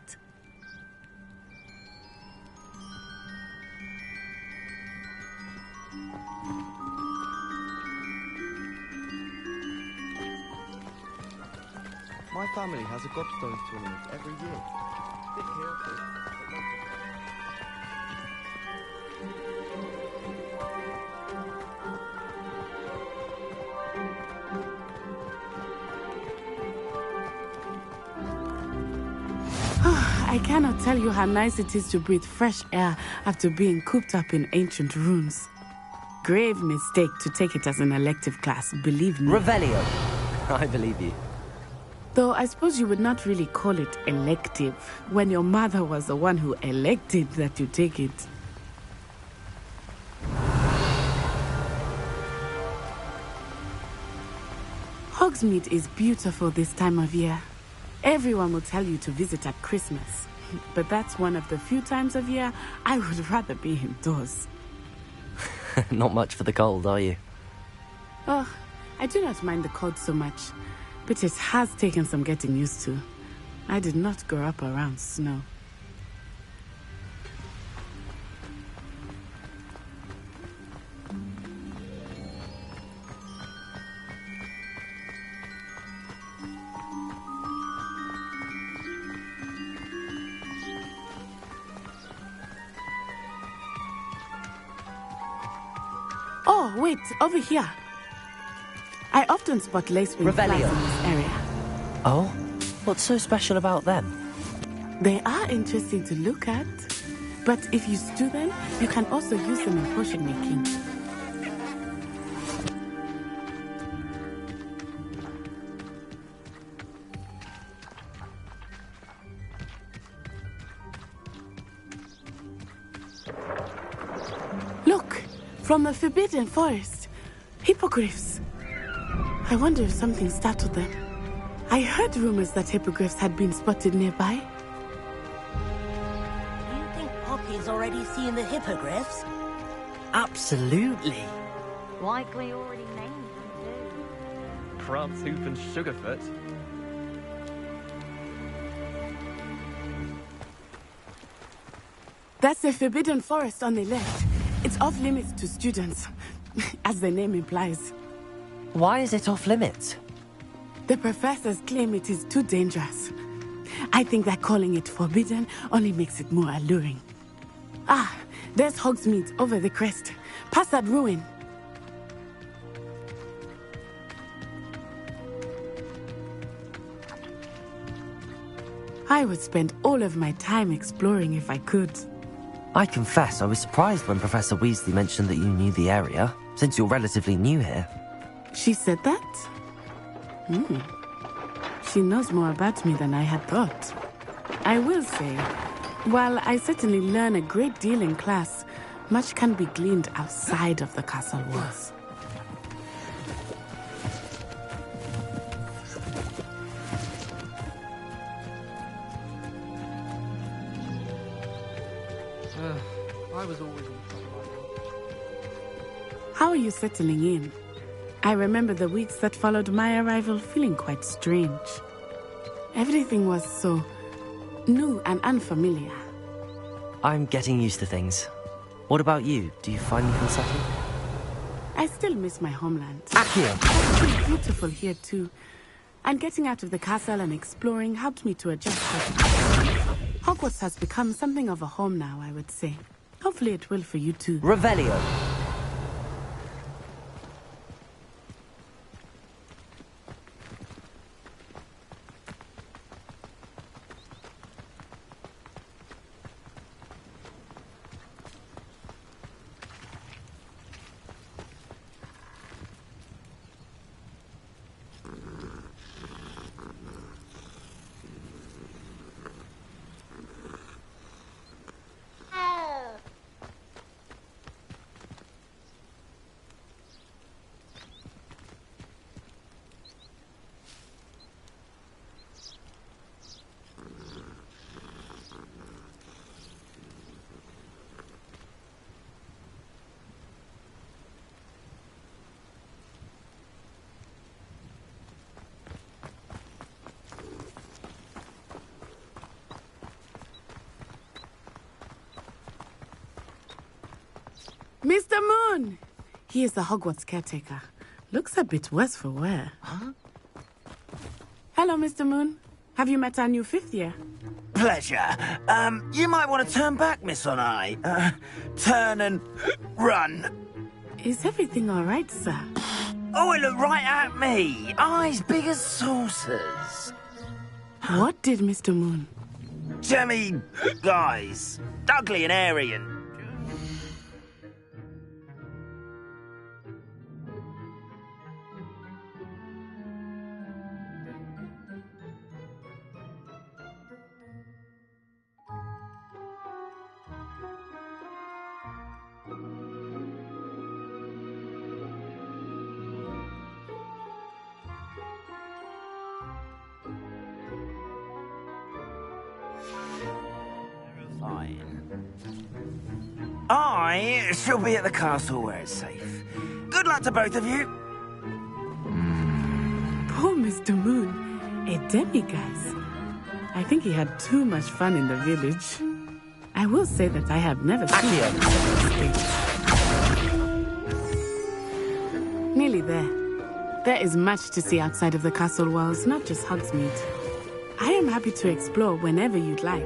S15: My family has a gobstones tournament every year. Bit chaotic, but lots of
S8: I cannot tell you how nice it is to breathe fresh air after being cooped up in ancient rooms. Grave mistake to take it as an elective class, believe me.
S2: Revelio. I believe you.
S8: Though I suppose you would not really call it elective when your mother was the one who elected that you take it. Hogsmeade is beautiful this time of year. Everyone will tell you to visit at Christmas. But that's one of the few times of year I would rather be indoors.
S2: Not much for the cold, are you?
S8: Oh, I do not mind the cold so much, but it has taken some getting used to. I did not grow up around snow. Oh, wait, over here. I often spot lacewing flies in this area.
S2: Oh? What's so special about them?
S8: They are interesting to look at, but if you stew them, you can also use them in potion making. Look! From the Forbidden Forest. Hippogriffs. I wonder if something startled them. I heard rumors that hippogriffs had been spotted nearby.
S16: Do you think Poppy's already seen the hippogriffs?
S10: Absolutely.
S11: Likely already named them too.
S15: Prance, Hoop and Sugarfoot.
S8: That's the Forbidden Forest on the left. It's off limits to students, as the name implies.
S2: Why is it off limits?
S8: The professors claim it is too dangerous. I think that calling it forbidden only makes it more alluring. Ah, there's Hogsmeade over the crest. Past that ruin. I would spend all of my time exploring if I could.
S2: I confess I was surprised when Professor Weasley mentioned that you knew the area, since you're relatively new here.
S8: She said that? She knows more about me than I had thought. I will say, while I certainly learn a great deal in class, much can be gleaned outside of the castle walls.
S4: I was always in trouble.
S8: How are you settling in? I remember the weeks that followed my arrival feeling quite strange. Everything was so new and unfamiliar.
S2: I'm getting used to things. What about you? Do you find you can settle?
S8: I still miss my homeland.
S2: Accio!
S8: It's beautiful here too. And getting out of the castle and exploring helped me to adjust. Hogwarts has become something of a home now, I would say. Hopefully it will for you too.
S2: Revelio!
S8: Mr. Moon! He is the Hogwarts caretaker. Looks a bit worse for wear.
S13: Huh?
S8: Hello, Mr. Moon. Have you met our new fifth year?
S13: Pleasure. You might want to turn back, Miss On-Eye. Turn and run.
S8: Is everything all right, sir?
S13: Oh, it looked right at me. Eyes big as saucers.
S8: What did Mr. Moon?
S13: Jemmy guys. Ugly and airy and... fine. I shall be at the castle where it's safe. Good luck to both of you.
S8: Poor Mr. Moon, a demiguise. I think he had too much fun in the village. I will say that I have never seen him. Nearly there. There is much to see outside of the castle walls, not just Hogsmeade. I am happy to explore whenever you'd like.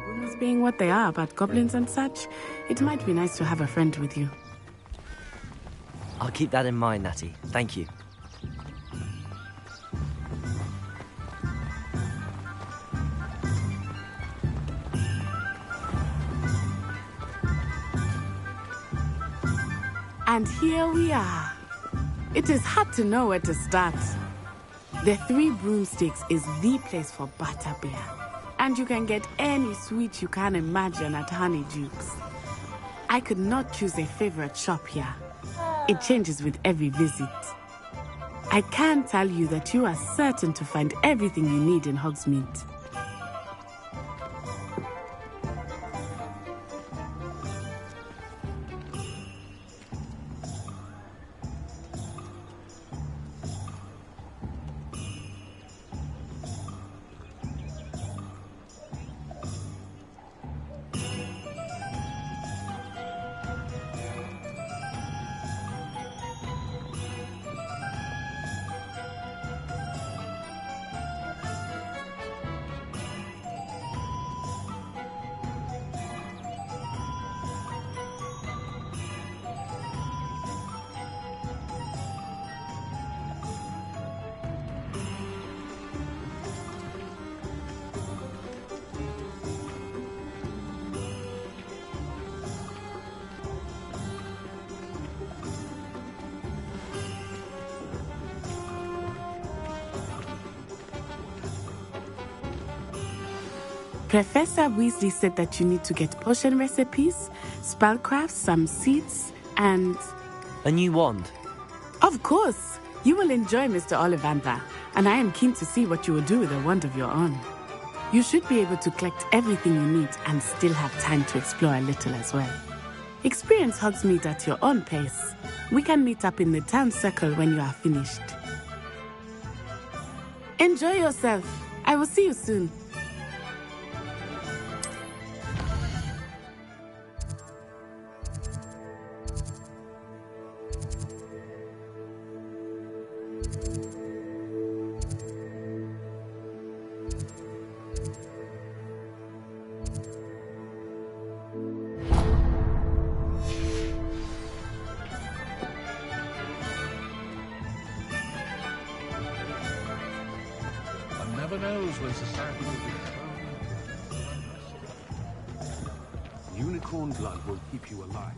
S8: Rumors being what they are about goblins and such, it might be nice to have a friend with you.
S2: I'll keep that in mind, Natty. Thank you.
S8: And here we are. It is hard to know where to start. The Three Broomsticks is the place for butterbeer. And you can get any sweet you can imagine at Honeydukes. I could not choose a favorite shop here. It changes with every visit. I can tell you that you are certain to find everything you need in Hogsmeade. Professor Weasley said that you need to get potion recipes, spellcrafts, some seeds, and...
S2: A new wand?
S8: Of course! You will enjoy Mr. Ollivander, and I am keen to see what you will do with a wand of your own. You should be able to collect everything you need and still have time to explore a little as well. Experience Hogsmeade at your own pace. We can meet up in the town circle when you are finished. Enjoy yourself. I will see you soon.
S5: Never knows when society will be. Unicorn blood will keep you alive.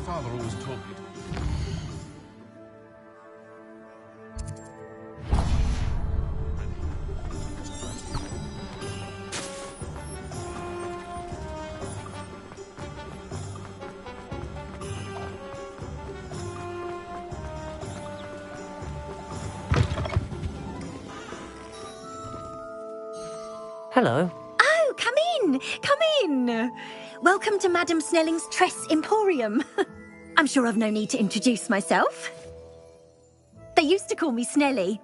S17: father always taught me to.
S2: Hello.
S18: Oh, come in! Come in! Welcome to Madame Snelling's Tress Emporium. I'm sure I've no need to introduce myself. They used to call me Snelly.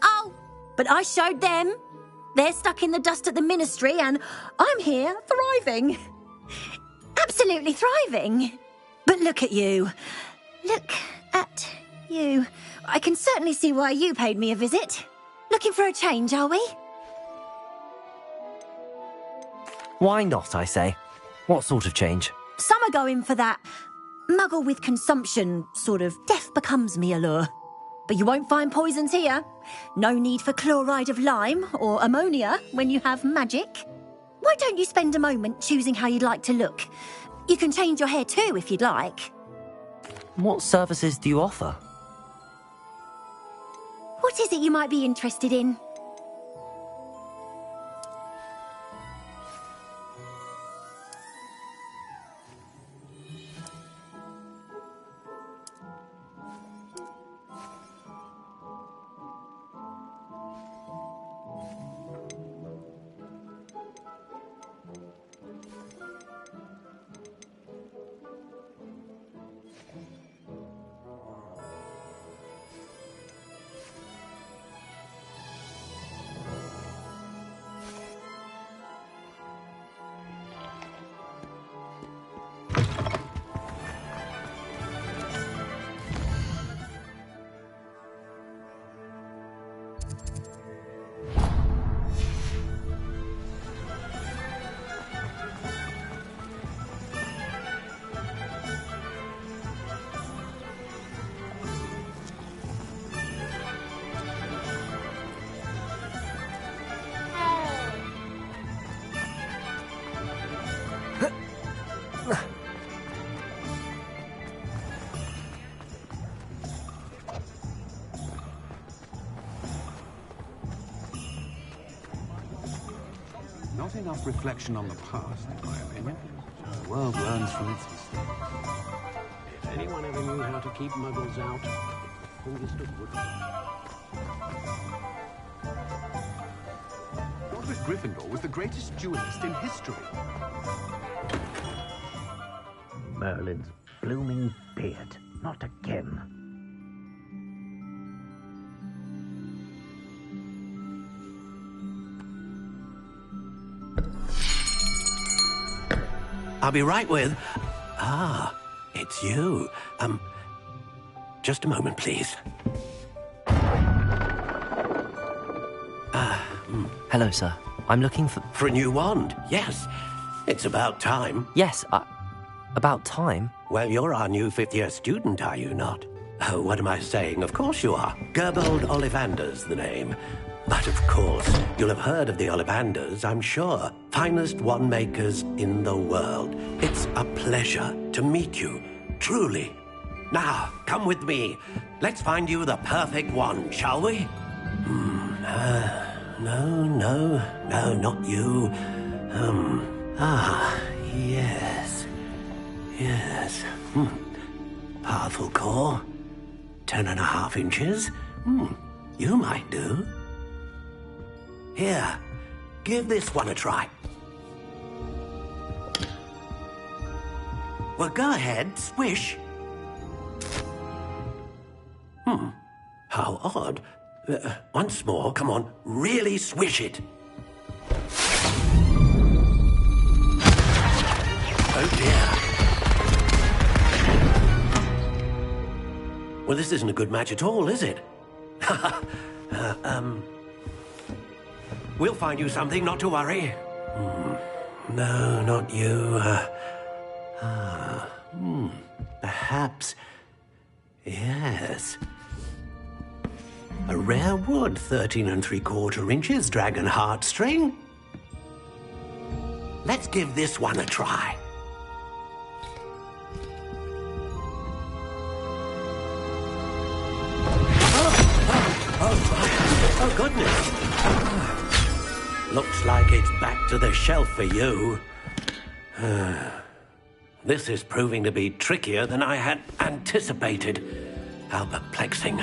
S18: Oh, but I showed them. They're stuck in the dust at the ministry and I'm here thriving. Absolutely thriving. But look at you. Look at you. I can certainly see why you paid me a visit. Looking for a change, are we?
S2: Why not, I say? What sort of change?
S18: Some are going for that muggle with consumption, sort of death becomes me allure. But you won't find poisons here. No need for chloride of lime or ammonia when you have magic. Why don't you spend a moment choosing how you'd like to look? You can change your hair too if you'd like.
S2: What services do you offer?
S18: What is it you might be interested in?
S3: Not enough reflection on the past, in my opinion. The world learns from its mistakes.
S19: If anyone ever knew how to keep muggles out, understood would.
S3: Godric Gryffindor was the greatest duelist in history.
S13: Merlin's blooming beard. Not again.
S9: I'll be right with... Ah, it's you. Just a moment, please.
S2: Hello, sir. I'm looking for...
S9: For a new wand, yes. It's about time.
S2: Yes, about time?
S9: Well, you're our new fifth-year student, are you not? Oh, what am I saying? Of course you are. Gerbold Ollivander's the name. But of course, you'll have heard of the Ollivanders, I'm sure. Finest wand makers in the world. It's a pleasure to meet you, truly. Now, come with me. Let's find you the perfect wand, shall we? No, not you. Yes. Powerful core. 10.5 inches. You might do. Here, give this one a try. Well, go ahead, swish. How odd. Once more, come on, really swish it. Oh dear. Well, this isn't a good match at all, is it? We'll find you something, not to worry. No, not you. Perhaps... Yes. A rare wood, 13 3/4 inches, dragon heartstring. Let's give this one a try. Oh, goodness. Looks like it's back to the shelf for you. This is proving to be trickier than I had anticipated. How perplexing.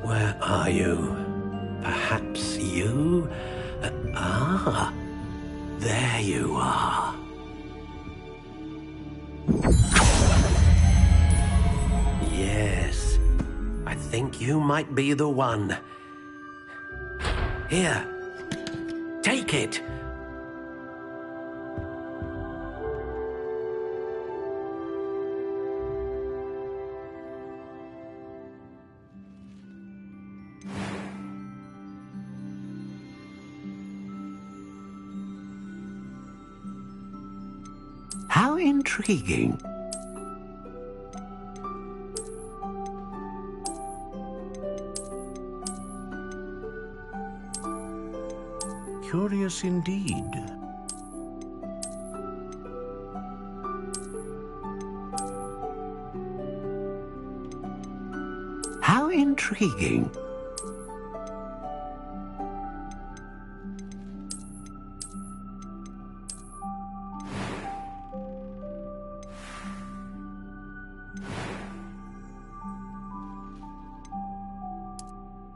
S9: Where are you? Perhaps you? There you are. Yes, I think you might be the one. Here, take it. How intriguing. Curious indeed. How intriguing.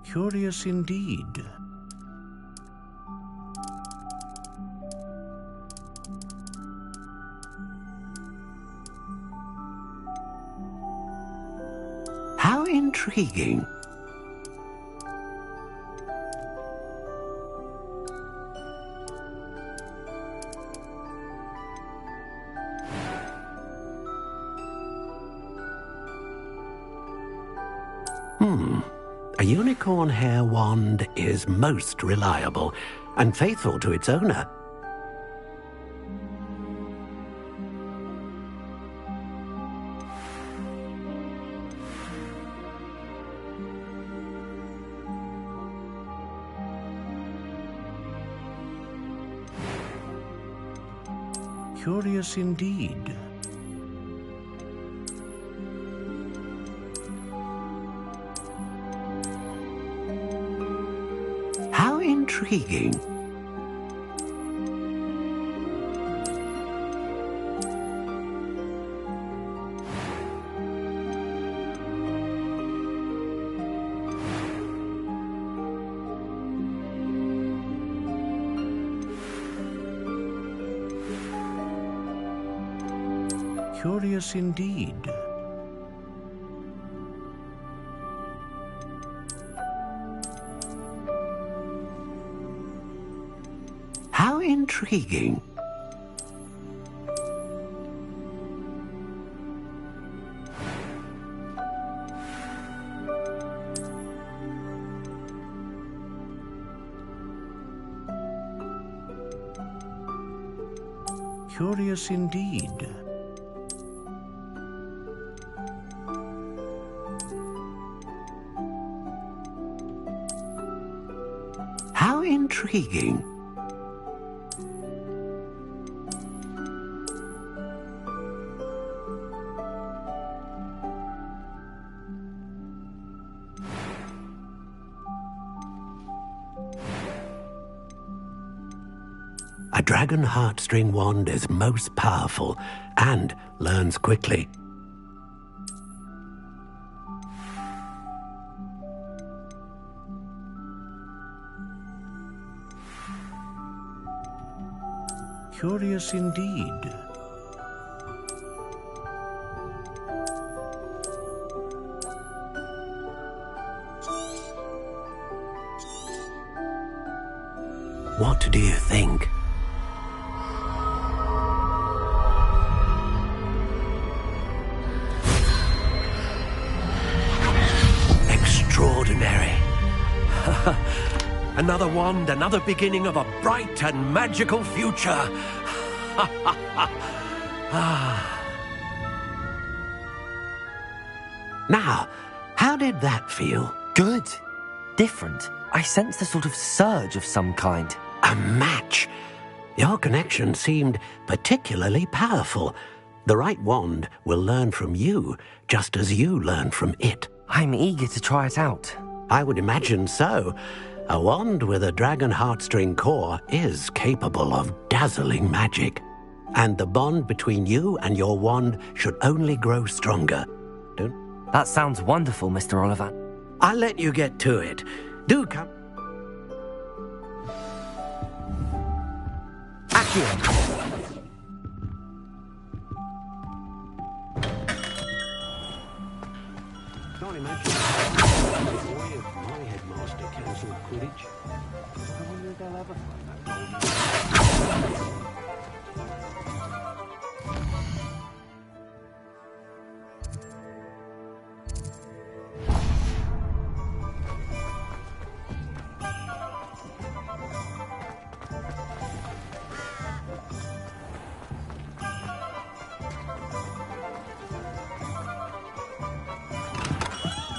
S9: Curious indeed. How intriguing. A unicorn hair wand is most reliable and faithful to its owner. Curious indeed. How intriguing. Curious indeed. How intriguing. Curious indeed. How intriguing. A dragon heartstring wand is most powerful and learns quickly. Curious indeed. What do you think? Extraordinary. Another wand, another beginning of a bright and magical future. Now, how did that feel?
S2: Good. Different. I sensed a sort of surge of some kind.
S9: A match. Your connection seemed particularly powerful. The right wand will learn from you, just as you learn from it.
S2: I'm eager to try it out.
S19: I would imagine so. A wand with a dragon heartstring core is capable of dazzling magic. And the bond between you and your wand should only grow stronger.
S2: That sounds wonderful, Mr. Oliphant.
S19: I'll let you get to it. Do come.
S2: Accio!
S19: Can't imagine the boy of my headmaster cancelled Quidditch. I wonder if they'll ever find that golden...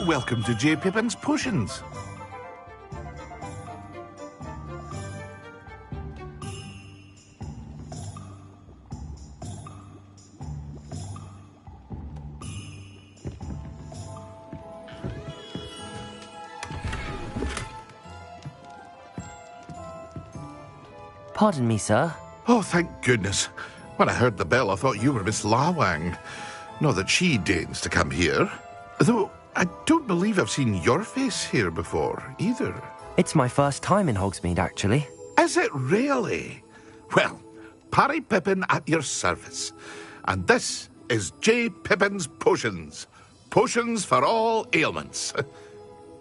S5: Welcome to J. Pippin's Potions.
S2: Pardon me, sir.
S5: Oh, thank goodness. When I heard the bell, I thought you were Miss Lawang. Not that she deigns to come here. Though I don't believe I've seen your face here before, either.
S2: It's my first time in Hogsmeade, actually.
S5: Is it really? Well, Parry Pippin at your service. And this is J. Pippin's Potions. Potions for all ailments.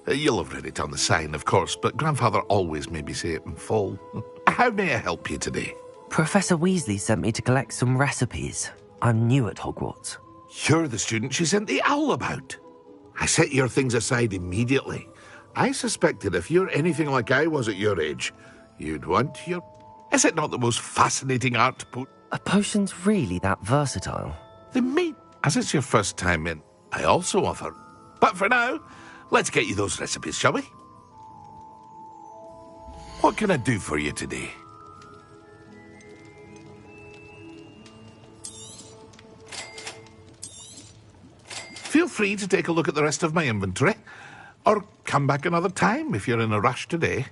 S5: You'll have read it on the sign, of course, but Grandfather always made me say it in full. How may I help you today?
S2: Professor Weasley sent me to collect some recipes. I'm new at Hogwarts.
S5: You're the student she sent the owl about. I set your things aside immediately. I suspected if you're anything like I was at your age, you'd want your... Is it not the most fascinating art
S2: Are potions really that versatile?
S5: They may, as it's your first time in. I also offer. But for now, let's get you those recipes, shall we? What can I do for you today? Feel free to take a look at the rest of my inventory, or come back another time if you're in a rush today.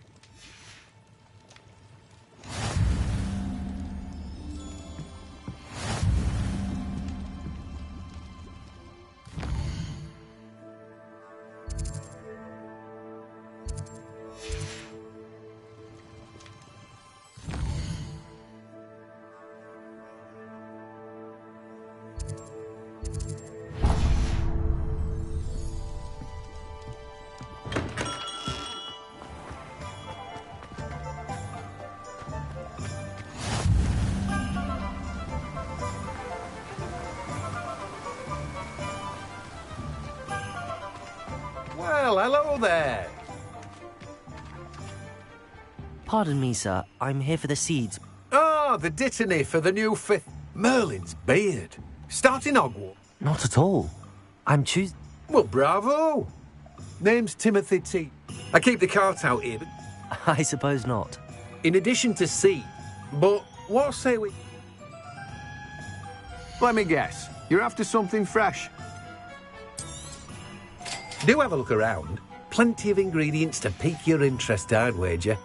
S17: Well, hello there.
S2: Pardon me, sir. I'm here for the seeds.
S17: Ah, the dittany for the new fifth. Merlin's beard. Starting Hogwarts.
S2: Not at all. I'm choosing...
S17: Well, bravo. Name's Timothy T. I keep the cart out here, but...
S2: I suppose not.
S17: In addition to seed. But what say we...
S20: Let me guess. You're after something fresh.
S17: Do have a look around. Plenty of ingredients to pique your interest, I'd wager.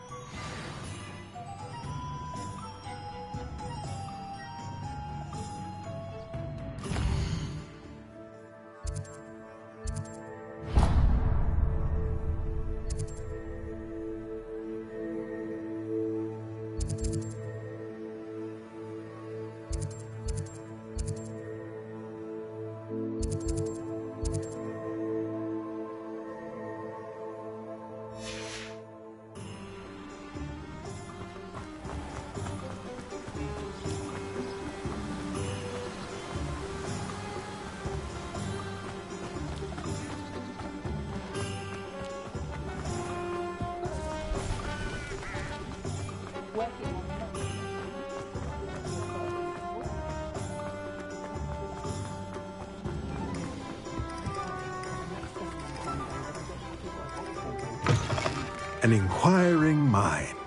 S21: An inquiring mind.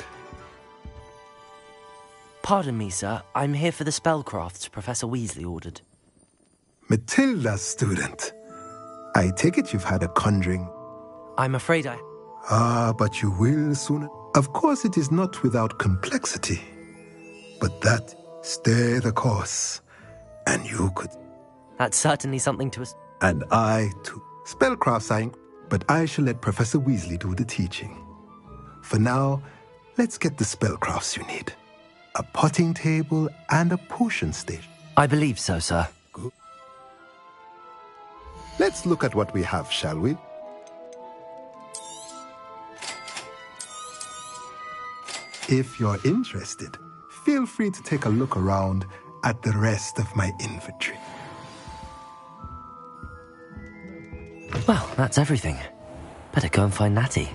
S2: Pardon me, sir. I'm here for the spellcrafts Professor Weasley ordered.
S21: Matilda's student. I take it you've had a conjuring.
S2: I'm afraid
S21: Ah, but you will soon. Of course, it is not without complexity. But that, stay the course. And you could.
S2: That's certainly something to us.
S21: And I, too. Spellcrafts, but I shall let Professor Weasley do the teaching. For now, let's get the spellcrafts you need. A potting table and a potion station.
S2: I believe so, sir.
S21: Good. Let's look at what we have, shall we? If you're interested, feel free to take a look around at the rest of my inventory.
S2: Well, that's everything. Better go and find Natty.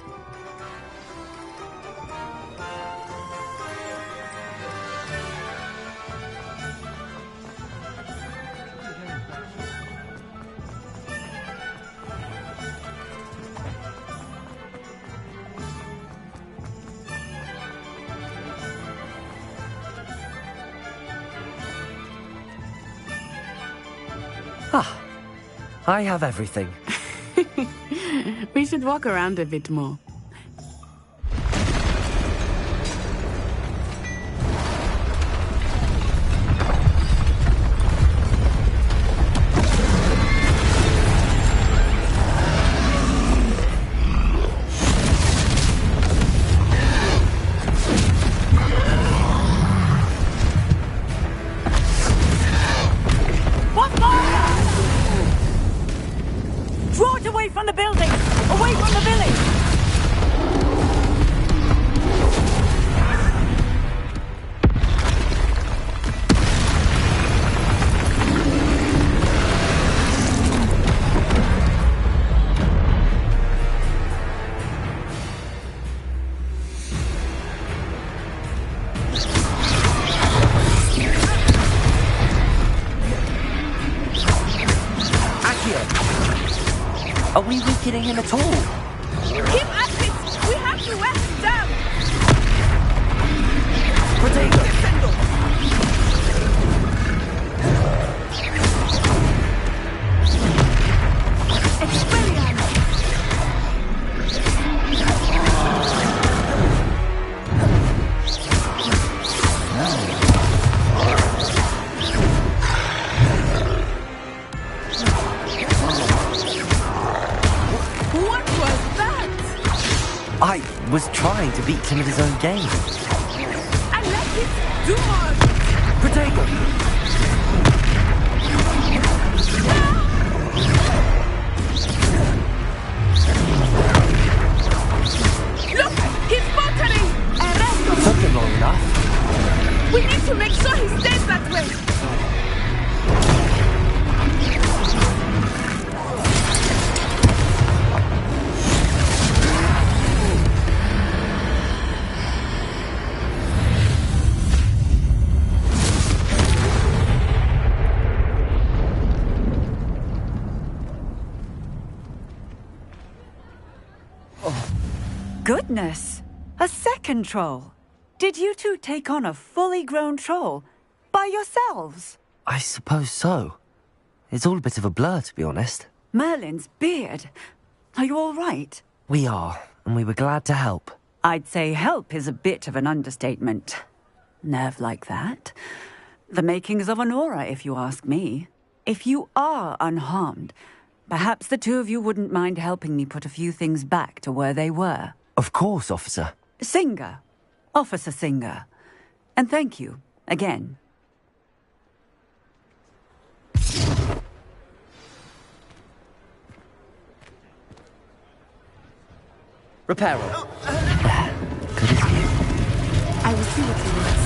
S2: Ah, I have everything.
S8: We should walk around a bit more.
S14: Draw it away from the building! Away from the village!
S2: Are we weakening him at all?
S11: Keep at it! We have to wear him down!
S2: Protego! I was trying to beat him at his own game.
S11: And let it do it!
S2: Protego!
S11: Look! He's faltering!
S2: Took him long enough.
S11: We need to make sure he stays that way!
S14: Goodness! A second troll! Did you two take on a fully grown troll? By yourselves?
S2: I suppose so. It's all a bit of a blur, to be honest.
S14: Merlin's beard. Are you all right?
S2: We are, and we were glad to help.
S14: I'd say help is a bit of an understatement. Nerve like that. The makings of an aura, if you ask me. If you are unharmed, perhaps the two of you wouldn't mind helping me put a few things back to where they were.
S2: Of course, officer.
S14: Singer. Officer Singer. And thank you, again.
S2: Reparo.
S8: I will see what he wants.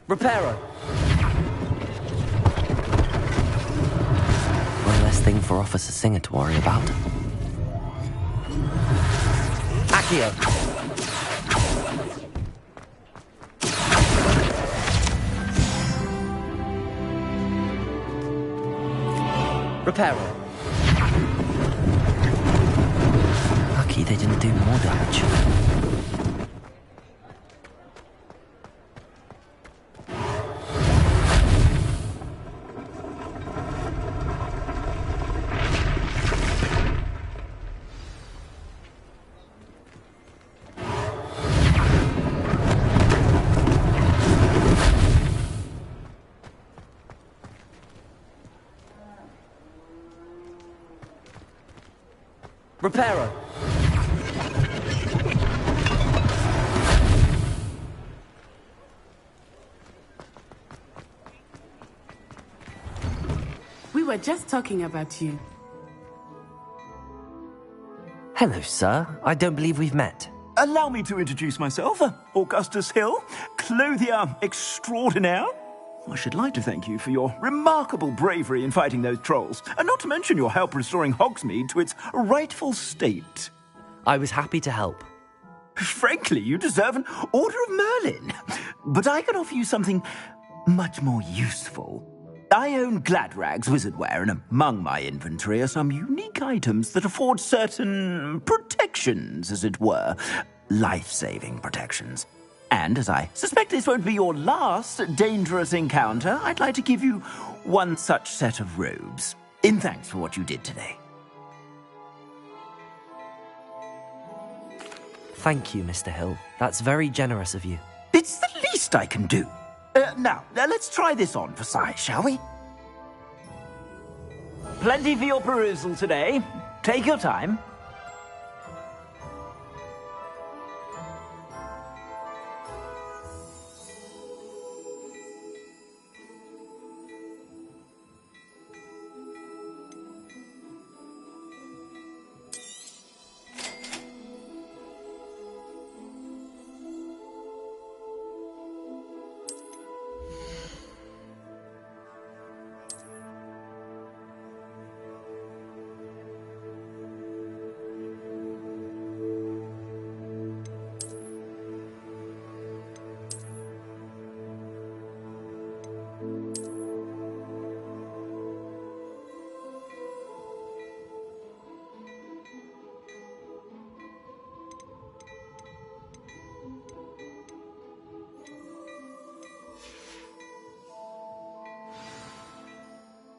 S2: Reparo. One less thing for Officer Singer to worry about. Accio. Reparo. Lucky they didn't do more damage. Reparo.
S8: We were just talking about you.
S2: Hello, sir. I don't believe we've met.
S13: Allow me to introduce myself, Augustus Hill, clothier extraordinaire. I should like to thank you for your remarkable bravery in fighting those trolls, and not to mention your help restoring Hogsmeade to its rightful state.
S2: I was happy to help.
S13: Frankly, you deserve an Order of Merlin. But I can offer you something much more useful. I own Gladrag's wizardware, and among my inventory are some unique items that afford certain protections, as it were. Life-saving protections. And as I suspect this won't be your last dangerous encounter, I'd like to give you one such set of robes, in thanks for what you did today.
S2: Thank you, Mr. Hill. That's very generous of you.
S13: It's the least I can do. Now, let's try this on for size, shall we? Plenty for your perusal today. Take your time.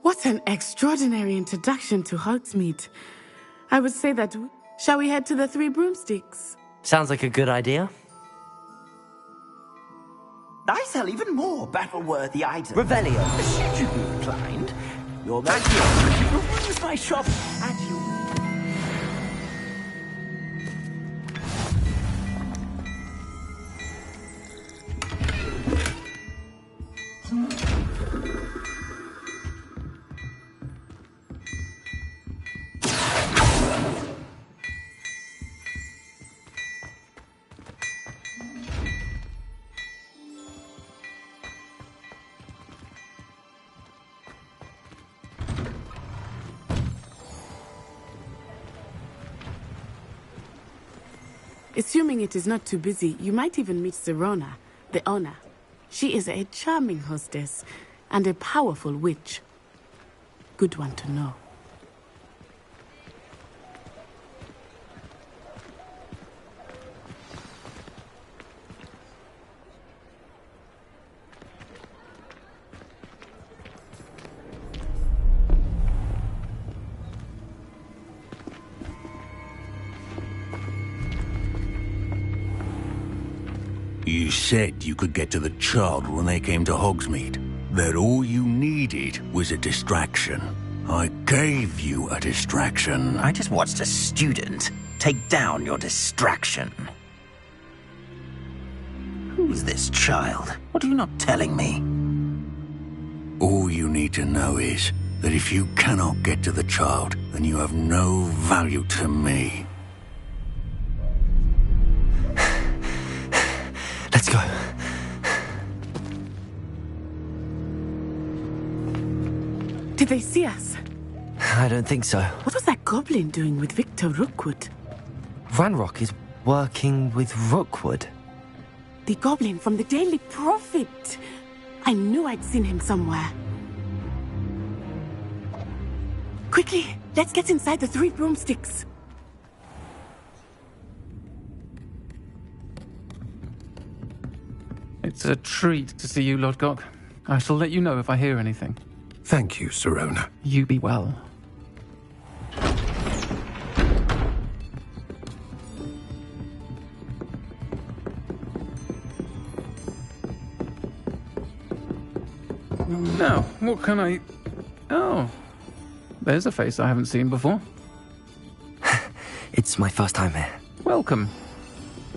S8: What an extraordinary introduction to Hogsmeade. I would say that... Shall we head to the Three Broomsticks?
S2: Sounds like a good idea.
S13: I sell even more battle-worthy items.
S2: Revelio.
S13: Should you be inclined, your Majesty will use my shop at you.
S8: Assuming it is not too busy, you might even meet Sirona, the owner. She is a charming hostess and a powerful witch. Good one to know.
S6: You said you could get to the child when they came to Hogsmeade. That all you needed was a distraction. I gave you a distraction.
S13: I just watched a student take down your distraction. Who's this child? What are you not telling me?
S6: All you need to know is that if you cannot get to the child, then you have no value to me.
S2: Let's go.
S8: Did they see us?
S2: I don't think so.
S8: What was that goblin doing with Victor Rookwood?
S2: Ranrock is working with Rookwood.
S8: The goblin from the Daily Prophet. I knew I'd seen him somewhere. Quickly, let's get inside the 3 broomsticks.
S4: It's a treat to see you, Lodgok. I shall let you know if I hear anything.
S9: Thank you, Sirona.
S4: You be well. Now, what can I... Oh, there's a face I haven't seen before.
S2: It's my first time here.
S4: Welcome.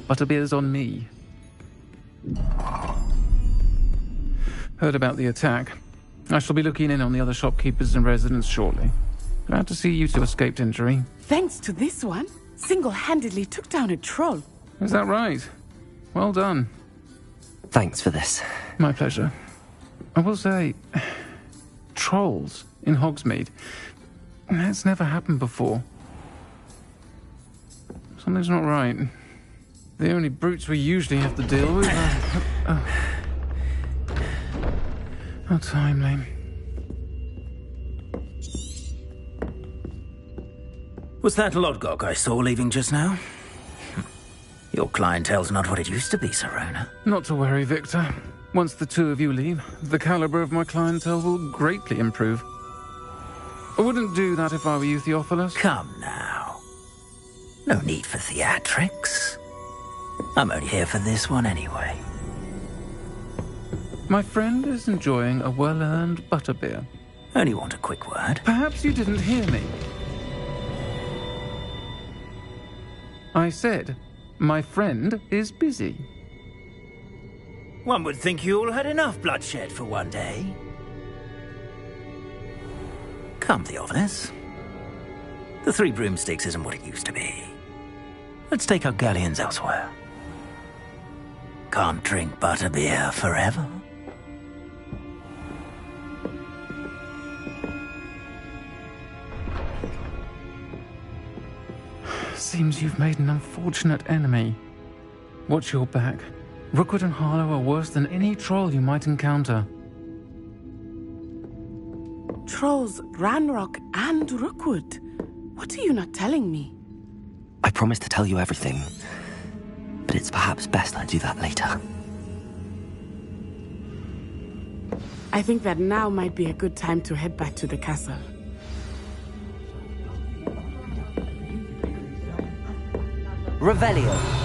S4: Butterbeer's on me. Heard about the attack. I shall be looking in on the other shopkeepers and residents shortly. Glad to see you two escaped injury.
S8: Thanks to this one, single-handedly took down a troll.
S4: Is that right? Well done.
S2: Thanks for this.
S4: My pleasure. I will say, trolls in Hogsmeade. That's never happened before. Something's not right. The only brutes we usually have to deal with are... How timely.
S13: Was that Lodgok I saw leaving just now? Your clientele's not what it used to be, Sirona.
S4: Not to worry, Victor. Once the two of you leave, the caliber of my clientele will greatly improve. I wouldn't do that if I were you, Theophilus.
S13: Come now. No need for theatrics. I'm only here for this one anyway.
S4: My friend is enjoying a well-earned butterbeer.
S13: Only want a quick word.
S4: Perhaps you didn't hear me. I said, my friend is busy.
S13: One would think you all had enough bloodshed for one day. Come, Theophilus. The 3 broomsticks isn't what it used to be. Let's take our galleons elsewhere. Can't drink butterbeer forever.
S4: Seems you've made an unfortunate enemy. Watch your back. Rookwood and Harlow are worse than any troll you might encounter.
S8: Trolls, Ranrock, and Rookwood. What are you not telling me?
S2: I promised to tell you everything, but it's perhaps best I do that later.
S8: I think that now might be a good time to head back to the castle.
S2: Revelio.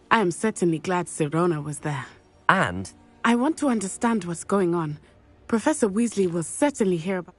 S8: I am certainly glad Sirona was there.
S2: And?
S8: I want to understand what's going on. Professor Weasley will certainly hear about...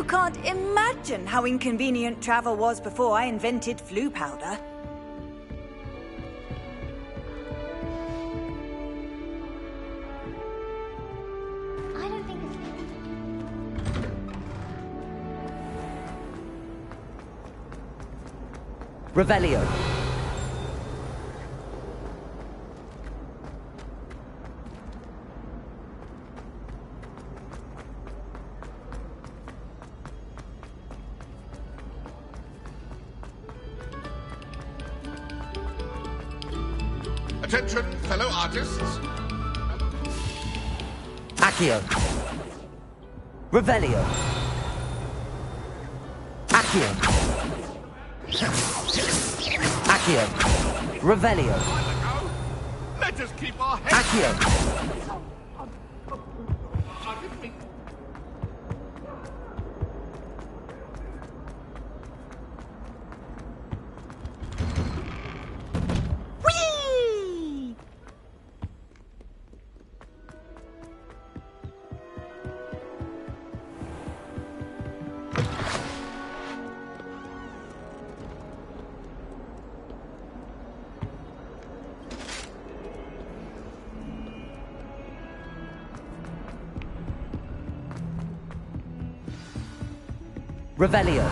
S14: can't imagine how inconvenient travel was before I invented flu powder.
S12: I don't think it's...
S2: Revelio.
S5: Attention, fellow artists.
S2: Accio. Revelio. Accio. Accio. Revelio.
S5: Let us keep our heads.
S2: Accio.
S14: Whee!
S2: Revelio.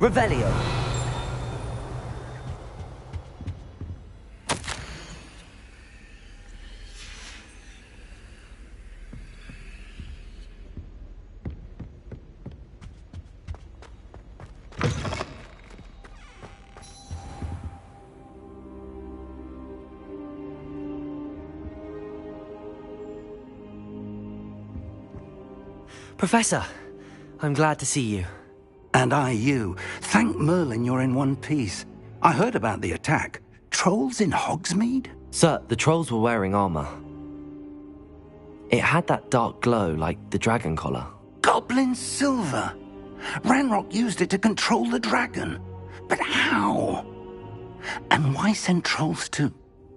S2: Revelio. Professor, I'm glad to see you.
S3: And I you. Thank Merlin you're in one piece. I heard about the attack. Trolls in Hogsmeade?
S2: Sir, the trolls were wearing armor. It had that dark glow like the dragon collar.
S3: Goblin silver! Ranrock used it to control the dragon. But how? And why send trolls too?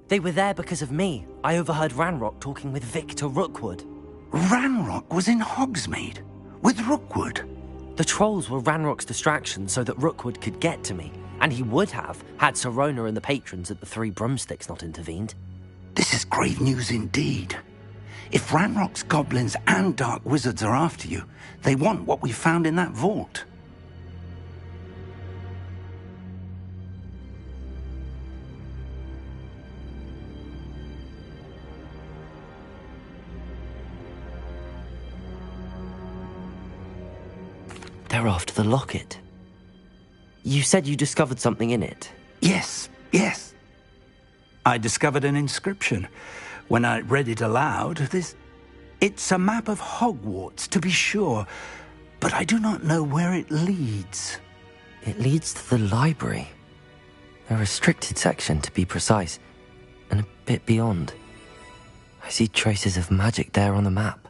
S2: They were there because of me. I overheard Ranrock talking with Victor Rookwood.
S3: Ranrock was in Hogsmeade? With Rookwood?
S2: The trolls were Ranrock's distraction so that Rookwood could get to me. And he would have, had Sirona and the patrons at the Three Broomsticks not intervened.
S3: This is grave news indeed. If Ranrock's goblins and dark wizards are after you, they want what we found in that vault.
S2: They're after the locket. You said you discovered something in it.
S3: Yes. I discovered an inscription. When I read it aloud, it's a map of Hogwarts, to be sure, but I do not know where it leads.
S2: It leads to the library. A restricted section, to be precise, and a bit beyond. I see traces of magic there on the map.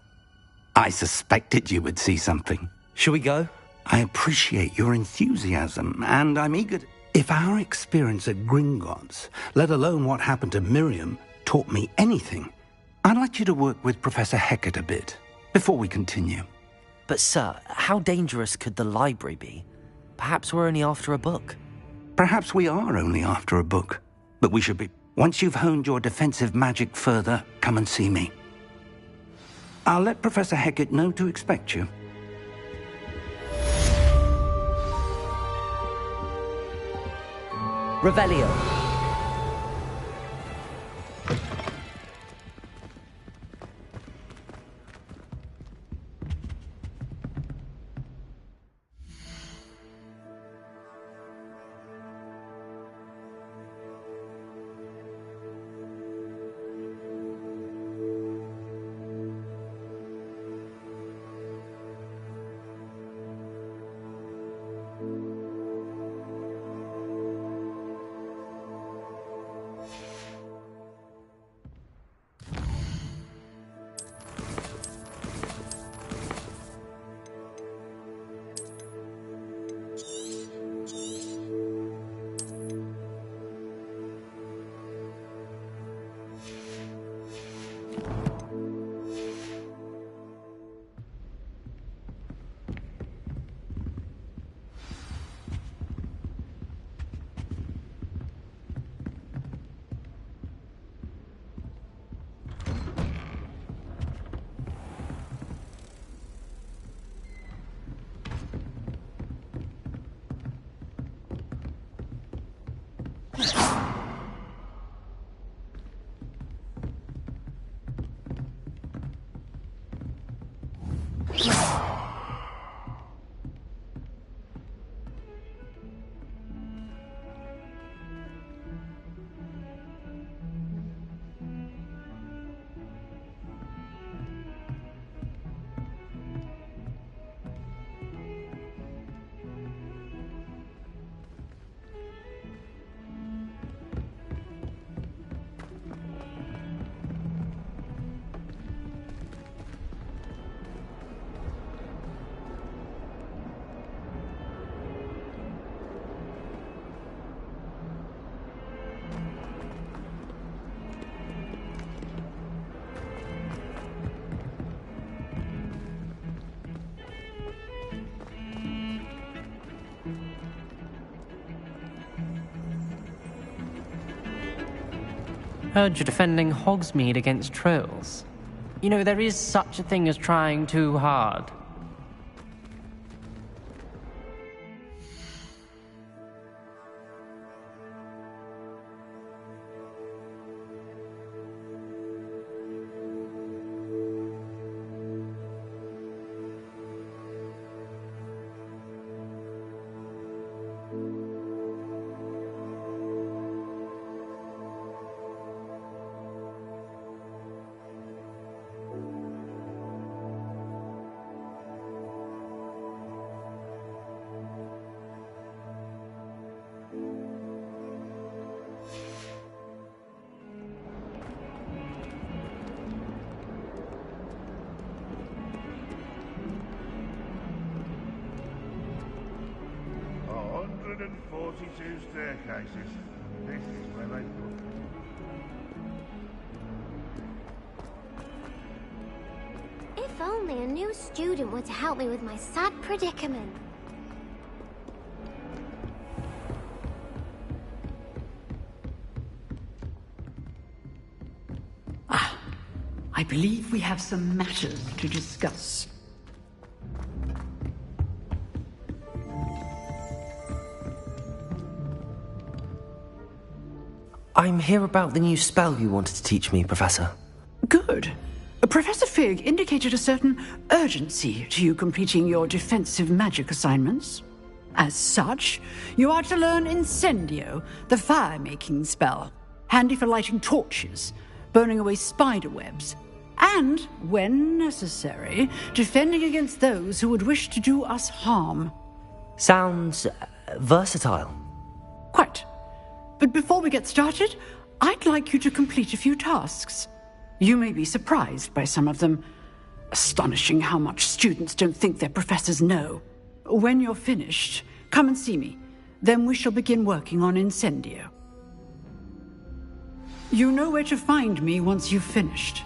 S3: I suspected you would see something.
S2: Shall we go?
S3: I appreciate your enthusiasm, and I'm eager to... If our experience at Gringotts, let alone what happened to Miriam, taught me anything, I'd like you to work with Professor Hecat a bit, before we continue.
S2: But sir, how dangerous could the library be? Perhaps we're only after a book.
S3: Perhaps we are only after a book, but we should be... Once you've honed your defensive magic further, come and see me. I'll let Professor Hecat know to expect you.
S2: Revelio.
S10: Heard you're defending Hogsmeade against trolls. You know, there is such a thing as trying too hard.
S1: Staircases. This is where they put them.
S12: If only a new student were to help me with my sad predicament.
S22: I believe we have some matters to discuss.
S2: I'm here about the new spell you wanted to teach me, Professor.
S22: Good. Professor Fig indicated a certain urgency to you completing your defensive magic assignments. As such, you are to learn Incendio, the fire-making spell, handy for lighting torches, burning away spider webs, and, when necessary, defending against those who would wish to do us harm.
S2: Sounds versatile.
S22: Quite. But before we get started, I'd like you to complete a few tasks. You may be surprised by some of them. Astonishing how much students don't think their professors know. When you're finished, come and see me. Then we shall begin working on Incendio. You know where to find me once you've finished.